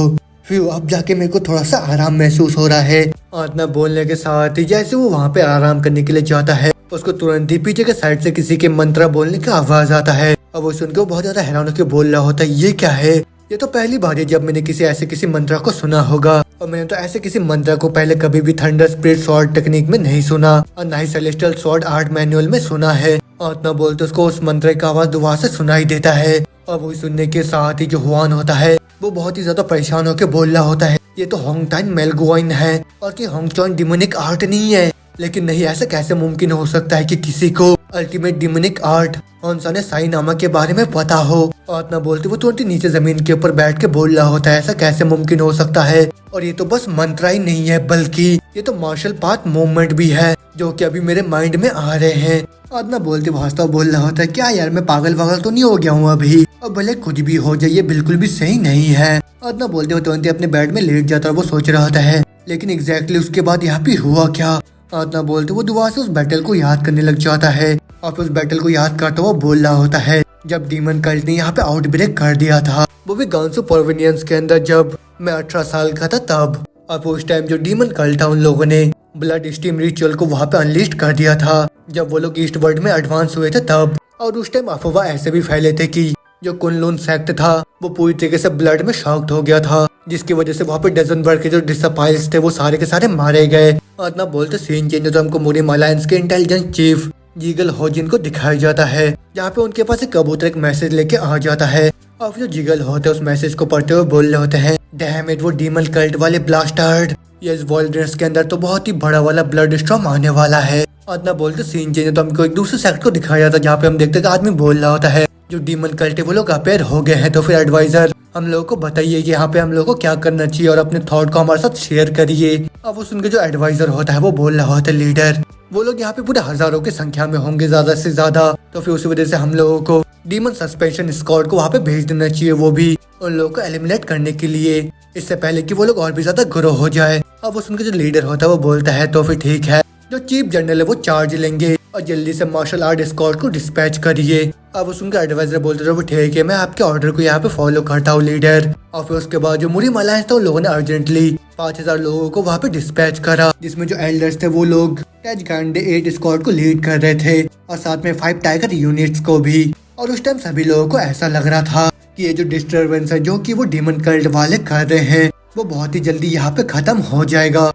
फिर अब जाके मेरे को थोड़ा सा आराम महसूस हो रहा है। आत्मा बोलने के साथ ही जैसे वो वहाँ पे आराम करने के लिए जाता है, उसको तुरंत ही पीछे के साइड से किसी के मंत्र बोलने का आवाज आता है। अब वो सुनकर बहुत ज्यादा हैरान होकर बोल रहा होता है, ये क्या है? ये तो पहली बार है जब मैंने किसी मंत्र को सुना होगा, और मैंने तो ऐसे किसी मंत्र को पहले कभी भी थंडर स्पिरिट स्वॉर्ड टेक्निक में नहीं सुना, और ना ही सेलेस्टियल स्वॉर्ड आर्ट मैनुअल में सुना है। आत्मा बोलते उसको उस मंत्र का आवाज दोबारा से सुनाई देता है। और वो सुनने के साथ ही जो हुआन होता है वो बहुत ही ज्यादा परेशान होकर बोल रहा होता है, ये तो होंगटाइन मेलगुआइन है और कि होंगचॉन डिमोनिक आर्ट नहीं है। लेकिन नहीं, ऐसा कैसे मुमकिन हो सकता है कि किसी को अल्टीमेट डिमोनिक आर्ट ने साई नामा के बारे में पता हो? आत्मा बोलते वो तुरंत नीचे जमीन के ऊपर बैठ के बोल रहा होता है, ऐसा कैसे मुमकिन हो सकता है? और ये तो बस मंत्र ही नहीं है, बल्कि ये तो मार्शल पाथ मूवमेंट भी है जो कि अभी मेरे माइंड में आ रहे हैं। आत्मा बोलते वास्तव बोल रहा होता है, क्या यार मैं पागल वागल तो नहीं हो गया हूँ अभी? और भले कुछ भी हो जाए ये बिल्कुल भी सही नहीं है। आत्मा बोलते वो तुरंत अपने बेड में लेट जाता है। वो सोच रहा होता है लेकिन एग्जैक्टली उसके बाद यहाँ पे हुआ क्या? आत्मा बोलते वो दोबारा से उस बैटल को याद करने लग जाता है और फिर उस बैटल को याद करता हुआ बोल रहा होता है, जब डीमन कल्ट ने यहाँ पे आउटब्रेक कर दिया था, वो भी गांसू प्रोविनियंस के अंदर जब मैं 18 साल का था तब। और उस टाइम जो डीमन कल्ट था उन लोगों ने ब्लड स्टीम रिचुअल को वहाँ पे अनलिस्ट कर दिया था जब वो लोग ईस्ट वर्ल्ड में एडवांस हुए थे तब। और उस टाइम अफवाह ऐसे भी फैले थे कि जो कुनलून सेक्ट था वो पूरी तरीके से ब्लड में शॉक्ड हो गया था, जिसकी वजह से वहाँ पे डजन भर के जो डिसपाइल्स थे वो सारे के सारे मारे गए। आत्मा बोलते सीन चेंज तो हमको मुरीम अलायंस के इंटेलिजेंस चीफ जिगल होजिन को दिखाया जाता है, जहाँ पे उनके पास एक कबूतर एक मैसेज लेके आ जाता है। और जो जिगल होते हैं उस मैसेज को पढ़ते हुए बोल रहे होते हैं, डैम इट वो डीमन कल्ट वाले ब्लास्टर्ड, ये इस वर्ल्ड के अंदर तो बहुत ही बड़ा वाला ब्लड स्टॉर्म आने वाला है। आत्मा बोलते सीन चेंज तो हमको एक दूसरे सेक्ट को दिखाया जाता है, जहाँ पे हम देखते हैं आदमी बोल रहा होता है जो डीमन कल्ट है वो लोग अपेयर हो गए हैं, तो फिर एडवाइजर हम लोगों को बताइए कि यहाँ पे हम लोगों को क्या करना चाहिए और अपने थॉट को हमारे साथ शेयर करिए। अब वो सुनकर जो एडवाइजर होता है वो बोल रहा होता है, लीडर वो लोग यहाँ पे पूरे हजारों की संख्या में होंगे ज्यादा से ज्यादा, तो फिर उसी वजह से हम लोगों को डीमन सस्पेंशन स्क्वाड को वहाँ पे भेज देना चाहिए, वो भी उन लोगों को एलिमिनेट करने के लिए, इससे पहले कि वो लोग और भी ज्यादा ग्रो हो जाए। अब वो सुनकर जो लीडर होता है वो बोलता है, तो फिर ठीक है, जो चीफ जनरल है वो चार्ज लेंगे और जल्दी से मार्शल आर्ट स्क्वाड को डिस्पैच करिए। अब वो सुनकर एडवाइजर बोलते रहो, ठीक है मैं आपके ऑर्डर को यहाँ पे फॉलो करता हूँ लीडर। और फिर उसके बाद जो मुरीम अलायंस था उन लोगों ने अर्जेंटली 5000 लोगों को वहाँ पे डिस्पैच करा, जिसमें जो एल्डर्स थे वो लोग टेज गांडे 8 स्क्वाड को लीड कर रहे थे और साथ में 5 टाइगर यूनिट्स को भी। और उस टाइम सभी लोगों को ऐसा लग रहा था कि ये जो डिस्टर्बेंस है जो कि वो डीमन कल्ट वाले कर रहे हैं वो बहुत ही जल्दी यहाँ पे खत्म हो जाएगा,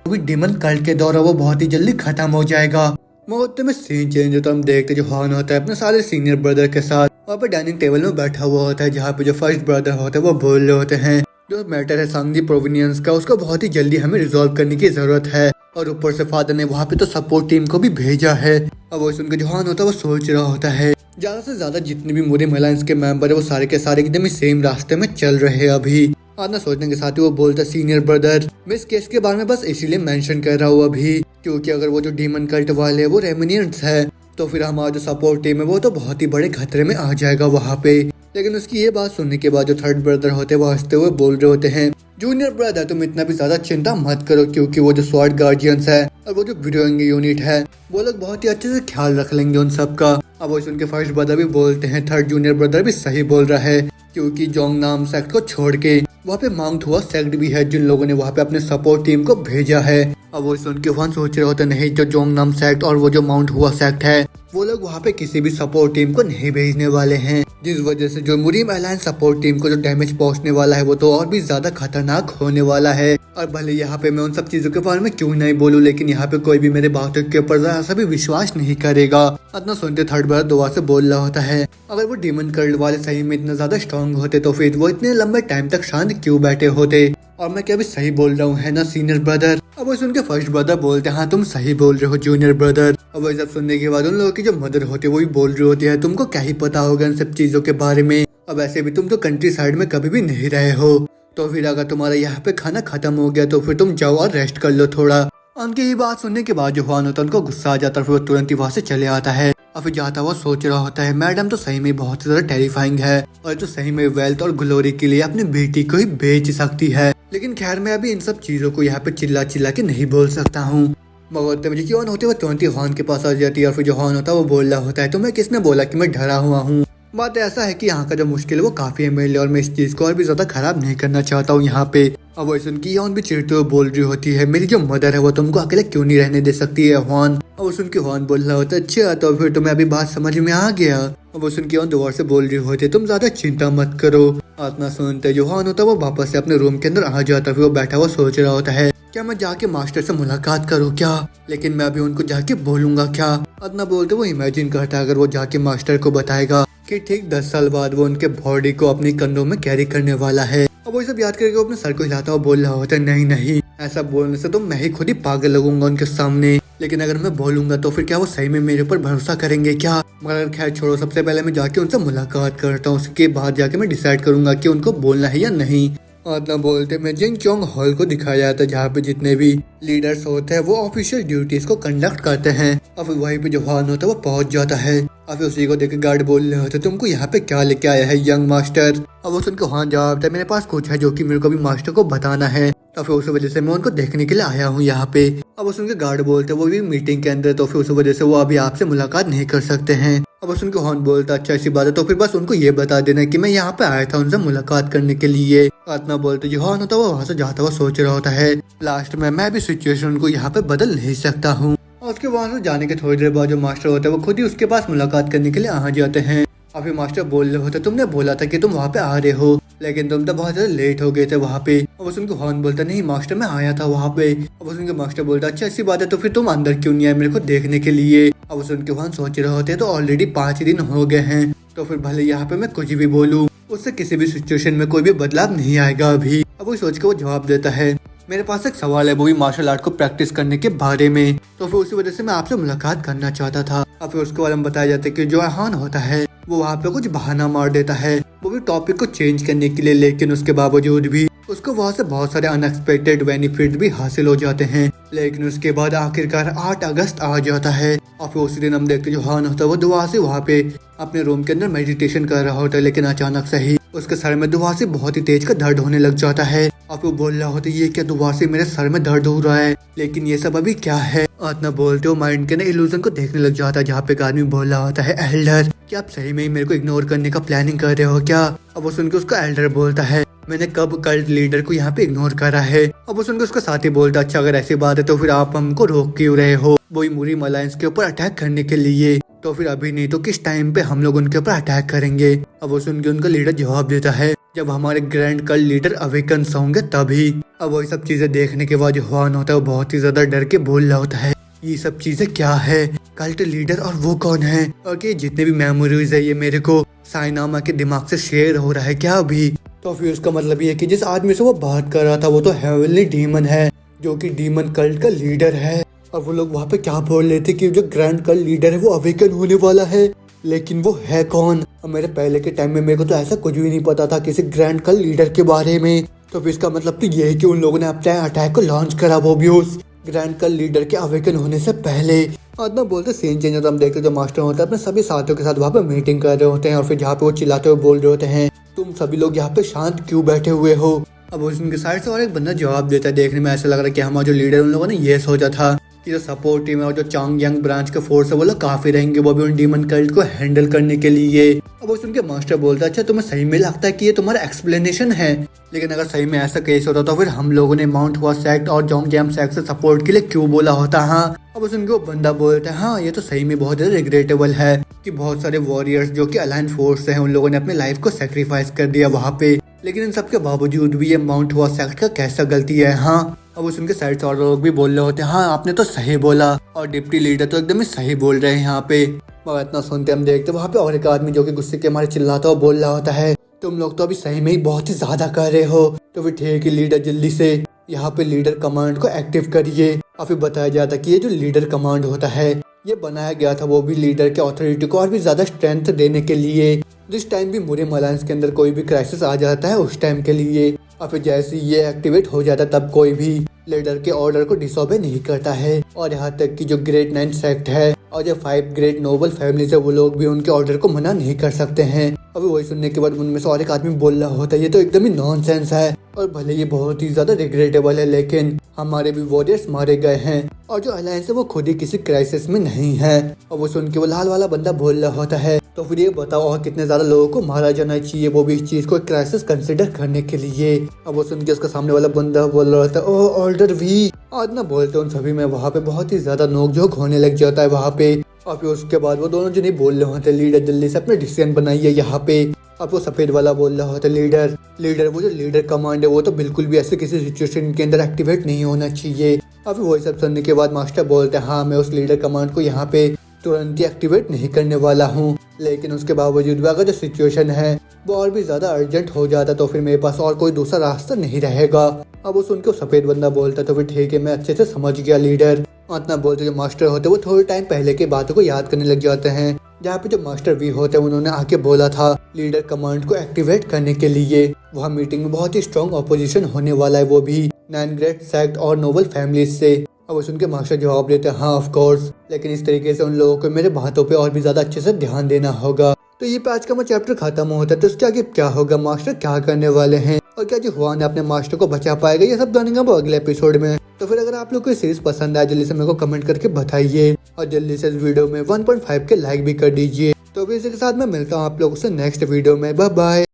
डीमन कल्ट के दौरान वो बहुत ही जल्दी खत्म हो जाएगा। मुहूर्त में सीन चेंज होता है, हम देखते जो हान होता है अपने सारे सीनियर ब्रदर के साथ वहाँ पे डाइनिंग टेबल में बैठा हुआ होता है, जहाँ पे जो फर्स्ट ब्रदर होता है वो बोल रहे होते हैं, जो मैटर है सांगदी प्रोविनियंस का उसको बहुत ही जल्दी हमें रिजॉल्व करने की जरूरत है। और ऊपर से फादर ने वहाँ पे तो सपोर्ट टीम को भी भेजा है। अब वो सुनकर जो हान होता है वो सोच रहा होता है, ज्यादा से ज्यादा जितने भी मुरीम अलायंस के मेंबर है वो सारे के सारे एकदम ही सेम रास्ते में चल रहे हैं अभी। आना सोचने के साथ ही वो बोलता, सीनियर ब्रदर मैं इस केस के बारे में बस इसीलिए मेंशन कर रहा हूँ अभी, क्योंकि अगर वो जो डीमन कल्ट वाले है वो रेमिनियंट्स है तो फिर हमारा जो सपोर्ट टीम है वो तो बहुत ही बड़े खतरे में आ जाएगा वहाँ पे। लेकिन उसकी ये बात सुनने के बाद जो थर्ड ब्रदर होते हैं वो हंसते हुए बोल रहे होते हैं, जूनियर ब्रदर तुम इतना भी ज्यादा चिंता मत करो, क्योंकि वो जो स्वॉर्ड गार्जियंस है और वो जो ब्यूरोइंग यूनिट है वो लोग बहुत ही अच्छे से ख्याल रख लेंगे उन सब का। अब वो सुन के फर्स्ट ब्रदर भी बोलते हैं, थर्ड जूनियर ब्रदर भी सही बोल रहा है, क्योंकि जोंग नाम सेक्ट को छोड़ के वहाँ पे माउंट हुआ सेक्ट भी है जिन लोगों ने वहाँ पे अपने सपोर्ट टीम को भेजा है। अब वो सुन के वहाँ सोच रहे होते नहीं, जो जोंग नाम सेक्ट और वो जो माउंट हुआ सेक्ट है वो लोग वहाँ पे किसी भी सपोर्ट टीम को नहीं भेजने वाले हैं, जिस वजह से जो मुरीम अलायंस सपोर्ट टीम को जो डैमेज पहुंचने वाला है वो तो और भी ज्यादा खतरनाक होने वाला है। और भले यहाँ पे मैं उन सब चीजों के बारे में क्यों नहीं बोलूं, लेकिन यहाँ पे कोई भी मेरे बातों के ऊपर जरा सा भी विश्वास नहीं करेगा। इतना सुनते थर्ड ब्रदर दोबारा से बोल रहा होता है, अगर वो डीमन कल्ट वाले सही में इतना ज्यादा स्ट्रॉन्ग होते तो फिर वो इतने लंबे टाइम तक शांत क्यों बैठे होते। और मैं क्या भी सही बोल रहा हूँ है ना सीनियर ब्रदर। अब वो सुन के फर्स्ट ब्रदर बोलते हैं, हाँ तुम सही बोल रहे हो जूनियर ब्रदर। अब वो सब सुनने के बाद उन लोगों की जो मदर होती है वो भी बोल रही होती है, तुमको क्या ही पता होगा इन सब चीजों के बारे में, अब ऐसे भी तुम तो कंट्री साइड में कभी भी नहीं रहे हो, तो फिर अगर तुम्हारा यहाँ पे खाना खत्म हो गया तो फिर तुम जाओ और रेस्ट कर लो थोड़ा। उनकी ये बात सुनने के बाद जो हुआन होता है उनको गुस्सा आ जाता है, फिर वो तुरंत ही वहाँ से चले आता है। और फिर जाता हुआ सोच रहा होता है, मैडम तो सही में बहुत ज्यादा टेरिफाइंग है और तो सही में वेल्थ और ग्लोरी के लिए अपनी बेटी को ही बेच सकती है, लेकिन खैर मैं अभी इन सब चीजों को यहाँ पे चिल्ला चिल्ला के नहीं बोल सकता हूँ। मगर मुझे क्यों होते वो तुरंत ही हुआन के पास आ जाती है और फिर जो हुआन होता है वो बोल रहा होता है, तुम्हें किसने बोला कि मैं डरा हुआ हूँ, बात ऐसा है कि यहाँ का जो मुश्किल है वो काफी है मेरे लिए, और मैं इस चीज को और भी ज्यादा खराब नहीं करना चाहता हूँ यहाँ पे। अब वो सुन की यौन भी चिढ़ते हुए बोल रही होती है, मेरी जो मदर है वो तुमको अकेले क्यों नहीं रहने दे सकती है हुआन। अब वो सुन के हुआन बोल रहा होता है, अच्छा तो फिर तुम्हें अभी बात समझ में आ गया। अब वो सुन के हुआन दोबारा से बोल रही होती है, तुम ज्यादा चिंता मत करो। आत्मा सुनते जो हुआन होता है वो वापस से अपने रूम के अंदर आ जाता है। वो बैठा हुआ सोच रहा होता है, क्या मैं जाके मास्टर से मुलाकात करूँ क्या, लेकिन मैं अभी उनको जाके बोलूंगा क्या। आत्मा बोलते वो इमेजिन करता है अगर वो जाके मास्टर को बताएगा कि ठीक 10 साल बाद वो उनके बॉडी को अपने कंधों में कैरी करने वाला है। अब वो सब याद करके वो अपने सर को हिलाता हुआ बोल रहा होता है, नहीं नहीं, ऐसा बोलने से तो मैं ही खुद ही पागल लगूंगा उनके सामने, लेकिन अगर मैं बोलूंगा तो फिर क्या वो सही में मेरे ऊपर भरोसा करेंगे क्या। मगर खैर छोड़ो, सबसे पहले मैं जाके उनसे मुलाकात करता हूँ, उसके बाद जाके मैं डिसाइड करूंगा कि उनको बोलना है या नहीं। आत्मा बोलते मैं जिंग चोंग हॉल को दिखाया जाता है जहाँ पे जितने भी लीडर्स होते हैं वो ऑफिशियल ड्यूटीज को कंडक्ट करते हैं। अब वहीं पे जो हुआन होता है वो पहुंच जाता है। अब उसी को देख के गार्ड बोल रहे होते, तुमको यहाँ पे क्या लेके आया है यंग मास्टर। अब वो सुनकर हुआन जवाब देता है, मेरे पास कुछ है जो कि मेरे को भी मास्टर को बताना है, तो फिर उस वजह से मैं उनको देखने के लिए आया हूँ यहाँ पे। अब उस उनके गार्ड बोलते वो भी मीटिंग के अंदर, तो फिर उस वजह से वो अभी आपसे मुलाकात नहीं कर सकते हैं। अब उस उनके हॉर्न बोलता अच्छा ऐसी बात है, तो फिर बस उनको ये बता देना कि मैं यहाँ पे आया था उनसे मुलाकात करने के लिए। आत्मा बोलते जो हॉर्न होता है वो वहाँ से जाता हुआ सोच रहा होता है, लास्ट में मैं भी सिचुएशन को यहाँ पे बदल नहीं सकता हूँ। और उसके वहाँ से जाने के थोड़ी देर बाद जो मास्टर होता है वो खुद ही उसके पास मुलाकात करने के लिए आ जाते हैं। और फिर मास्टर बोल रहे होते, तुमने बोला था कि तुम वहाँ पे आ रहे हो, लेकिन तुम तो बहुत ज्यादा लेट हो गए थे वहाँ पे। अब उनको हॉर्न बोलता नहीं मास्टर मैं आया था वहाँ पे। अब उनके मास्टर बोलता अच्छा ऐसी बात है, तो फिर तुम अंदर क्यों नहीं आए मेरे को देखने के लिए। अब उनके हॉर्न सोच रहे होते तो ऑलरेडी 5 दिन हो गए हैं, तो फिर भले यहाँ पे मैं कुछ भी बोलूँ उससे किसी भी सिचुएशन में कोई भी बदलाव नहीं आएगा अभी। अब वो सोच के वो जवाब देता है, मेरे पास एक सवाल है, वो भी मार्शल आर्ट को प्रैक्टिस करने के बारे में, तो फिर उसी वजह से मैं आपसे मुलाकात करना चाहता था। अब फिर उसके बारे में बताया जाता है कि जो हान होता है वो वहाँ पे कुछ बहाना मार देता है, वो भी टॉपिक को चेंज करने के लिए, लेकिन उसके बावजूद भी उसको वहाँ से बहुत सारे अनएक्सपेक्टेड बेनिफिट भी हासिल हो जाते हैं। लेकिन उसके बाद आखिरकार 8 अगस्त आ जाता है और फिर उसी दिन हम देखते जो हान होता है वो दुआ से वहाँ पे अपने रूम के अंदर मेडिटेशन कर रहा होता है, लेकिन अचानक से ही उसके सर में दुआ से बहुत ही तेज का दर्द होने लग जाता है। और फिर बोल रहा होता है ये क्या दुआ से मेरे सर में दर्द हो रहा है, लेकिन ये सब अभी क्या है। आत्मा बोलते हो माइंड के ना इल्यूजन को देखने लग जाता है, जहाँ पे एक आदमी बोल रहा होता है एल्डर क्या आप सही में ही मेरे को इग्नोर करने का प्लानिंग कर रहे हो क्या। अब वो सुनकर उसका एल्डर बोलता है मैंने कब कल्ट लीडर को यहाँ पे इग्नोर करा है। अब वो सुनकर उसका साथी बोलता अच्छा अगर ऐसी बात है तो फिर आप हमको रोक क्यों रहे हो, वही मुरीम अलायंस के ऊपर अटैक करने के लिए, तो फिर अभी नहीं तो किस टाइम पे हम लोग उनके ऊपर अटैक करेंगे। अब वो सुन के उनका लीडर जवाब देता है जब हमारे ग्रैंड कल्ट लीडर अवेकन्स होंगे तभी। अब वही सब चीजें देखने के बाद जो हुआन होता है वो बहुत ही ज्यादा डर के बोल रहा होता है ये सब चीजें क्या है, कल्ट लीडर और वो कौन है, और कि जितने भी मेमोरीज है ये मेरे को साइनामा के दिमाग से शेयर हो रहा है क्या अभी। तो फिर उसका मतलब ये है कि जिस आदमी से वो बात कर रहा था वो तो हेवनली डीमन है, जो कि डीमन कल्ट का लीडर है। और वो लोग वहाँ पे क्या बोल रहे थे कि जो ग्रैंड कल्ट लीडर है वो अवेकन होने वाला है, लेकिन वो है कौन। और मेरे पहले के टाइम में मेरे को तो ऐसा कुछ भी नहीं पता था किसी ग्रैंड कल्ट लीडर के बारे में। तो फिर इसका मतलब तो ये है कि उन लोगों ने अपने अटैक को लॉन्च करा, वो भी उस ग्रैंड कल्ट लीडर के अवेकन होने से पहले। आत्मा बोलते सीन चेंज होता है, हम देखते जो मास्टर होता है अपने सभी साथियों के साथ वहाँ पे मीटिंग कर रहे होते हैं, और फिर जहाँ पे वो चिल्लाते हुए बोल रहे होते हैं तुम सभी लोग यहाँ पे शांत क्यों बैठे हुए हो। अब उनके साइड से और एक बंदा जवाब देता है, देखने में ऐसा लग रहा है कि हमारा जो लीडर उन लोगों ने ये सोचा था कि जो सपोर्ट टीम है और जो चांग यांग ब्रांच के फोर्स है वो लोग काफी रहेंगे, वो भी उन डीमन कल्ट को हैंडल करने के लिए। अब उनके मास्टर बोलता है अच्छा तुम्हें सही में लगता है कि ये तुम्हारा एक्सप्लेनेशन है, लेकिन अगर सही में ऐसा केस होता तो फिर हम लोगों ने माउंट हुआ सेक्ट और जोंग याम सेक्ट से सपोर्ट के लिए क्यों बोला होता। हाँ अब उनके वो बंदा बोलता है हाँ ये तो सही में बहुत ज्यादा रिग्रेटेबल है कि बहुत सारे वॉरियर्स जो कि अलायंस फोर्स है उन लोगों ने अपने लाइफ को सेक्रीफाइस कर दिया वहाँ पे, लेकिन इन सब के बावजूद भी ये माउंट हुआ सेक्ट का कैसा गलती है। हाँ अब उनके साइड से और लोग भी बोल रहे होते हैं हाँ आपने तो सही बोला, और डिप्टी लीडर तो एकदम ही सही बोल रहे हैं यहाँ पे। और इतना सुनते हम देखते वहाँ पे और एक आदमी जो कि गुस्से के मारे चिल्लाता हुआ बोल रहा होता है तुम लोग तो अभी सही में ही बहुत ही ज्यादा कर रहे हो, तो फिर ठीक है लीडर जल्दी से यहाँ पे लीडर कमांड को एक्टिव करिए। और फिर बताया जाता है कि ये जो लीडर कमांड होता है ये बनाया गया था वो भी लीडर के अथॉरिटी को और भी ज्यादा स्ट्रेंथ देने के लिए, जिस टाइम भी मुरीम अलायंस के अंदर कोई भी क्राइसिस आ जाता है उस टाइम के लिए। और फिर जैसे ये एक्टिवेट हो जाता है तब कोई भी लीडर के ऑर्डर को डिसोबे नहीं करता है, और यहाँ तक कि जो ग्रेट 9 सेक्ट है और जो 5 ग्रेट नोबल फैमिली है वो लोग भी उनके ऑर्डर को मना नहीं कर सकते हैं। अभी वही सुनने के बाद उनमें से और एक आदमी बोल रहा होता है ये तो एकदम ही नॉनसेंस है, और भले ये बहुत ही ज्यादा रिग्रेटेबल है, लेकिन हमारे भी वॉरियर्स मारे गए हैं और जो अलायंस है वो खुद ही किसी क्राइसिस में नहीं है। और वो सुन के वो लाल वाला बंदा बोल रहा होता है तो फिर ये बताओ और कितने ज्यादा लोगों को मारा जाना चाहिए, वो भी इस चीज को क्राइसिस कंसिडर करने के लिए। अब वो सुन के उसका सामने वाला बंदा बोल रहा था, ओ ऑर्डर वी। आज ना बोलते उन सभी में वहाँ पे बहुत ही ज्यादा नोकझोंक होने लग जाता है वहाँ पे। और फिर उसके बाद वो दोनों जो नहीं बोल रहे होते, लीडर जल्दी से अपने डिसीजन बनाइए यहाँ पे। अब वो सफेद वाला बोल रहा होता, लीडर लीडर वो जो लीडर कमांड है वो तो बिल्कुल भी ऐसे किसी सिचुएशन के अंदर एक्टिवेट नहीं होना चाहिए। अब वही सब सुनने के बाद मास्टर बोलते हैं, हाँ मैं उस लीडर कमांड को यहाँ पे तुरंत ही एक्टिवेट नहीं करने वाला हूँ, लेकिन उसके बावजूद भी अगर जो सिचुएशन है वो और भी ज्यादा अर्जेंट हो जाता तो फिर मेरे पास और कोई दूसरा रास्ता नहीं रहेगा। अब वो सुन के सफेद बंदा बोलता, तो फिर ठीक है मैं अच्छे से समझ गया लीडर। इतना बोलते जो मास्टर होते वो थोड़े टाइम पहले की बातों को याद करने लग जाते हैं, जहाँ पे जो मास्टर वी होते हैं उन्होंने आके बोला था लीडर कमांड को एक्टिवेट करने के लिए। वहाँ मीटिंग में बहुत ही स्ट्रॉन्ग ऑपोजिशन होने वाला है, वो भी 9 ग्रेट सेक्ट और नोबल फैमिलीज से। अब सुन के मास्टर जवाब देते हैं, हाँ ऑफ कोर्स, लेकिन इस तरीके से उन लोगों को मेरे बातों पे और भी ज्यादा अच्छे से ध्यान देना होगा। तो ये पे आज का चैप्टर खत्म होता है। तो उसके आगे क्या होगा, मास्टर क्या करने वाले हैं और क्या जो हुआ ने अपने मास्टर को बचा पाएगा, ये सब जानेंगे वो अगले एपिसोड में। तो फिर अगर आप लोग को ये सीरीज पसंद आए जल्दी से मेरे को कमेंट करके बताइए और जल्दी से इस वीडियो में 1.5 के लाइक भी कर दीजिए। तो फिर इसी के साथ मैं मिलता हूँ आप लोगों से नेक्स्ट वीडियो में। Bye bye.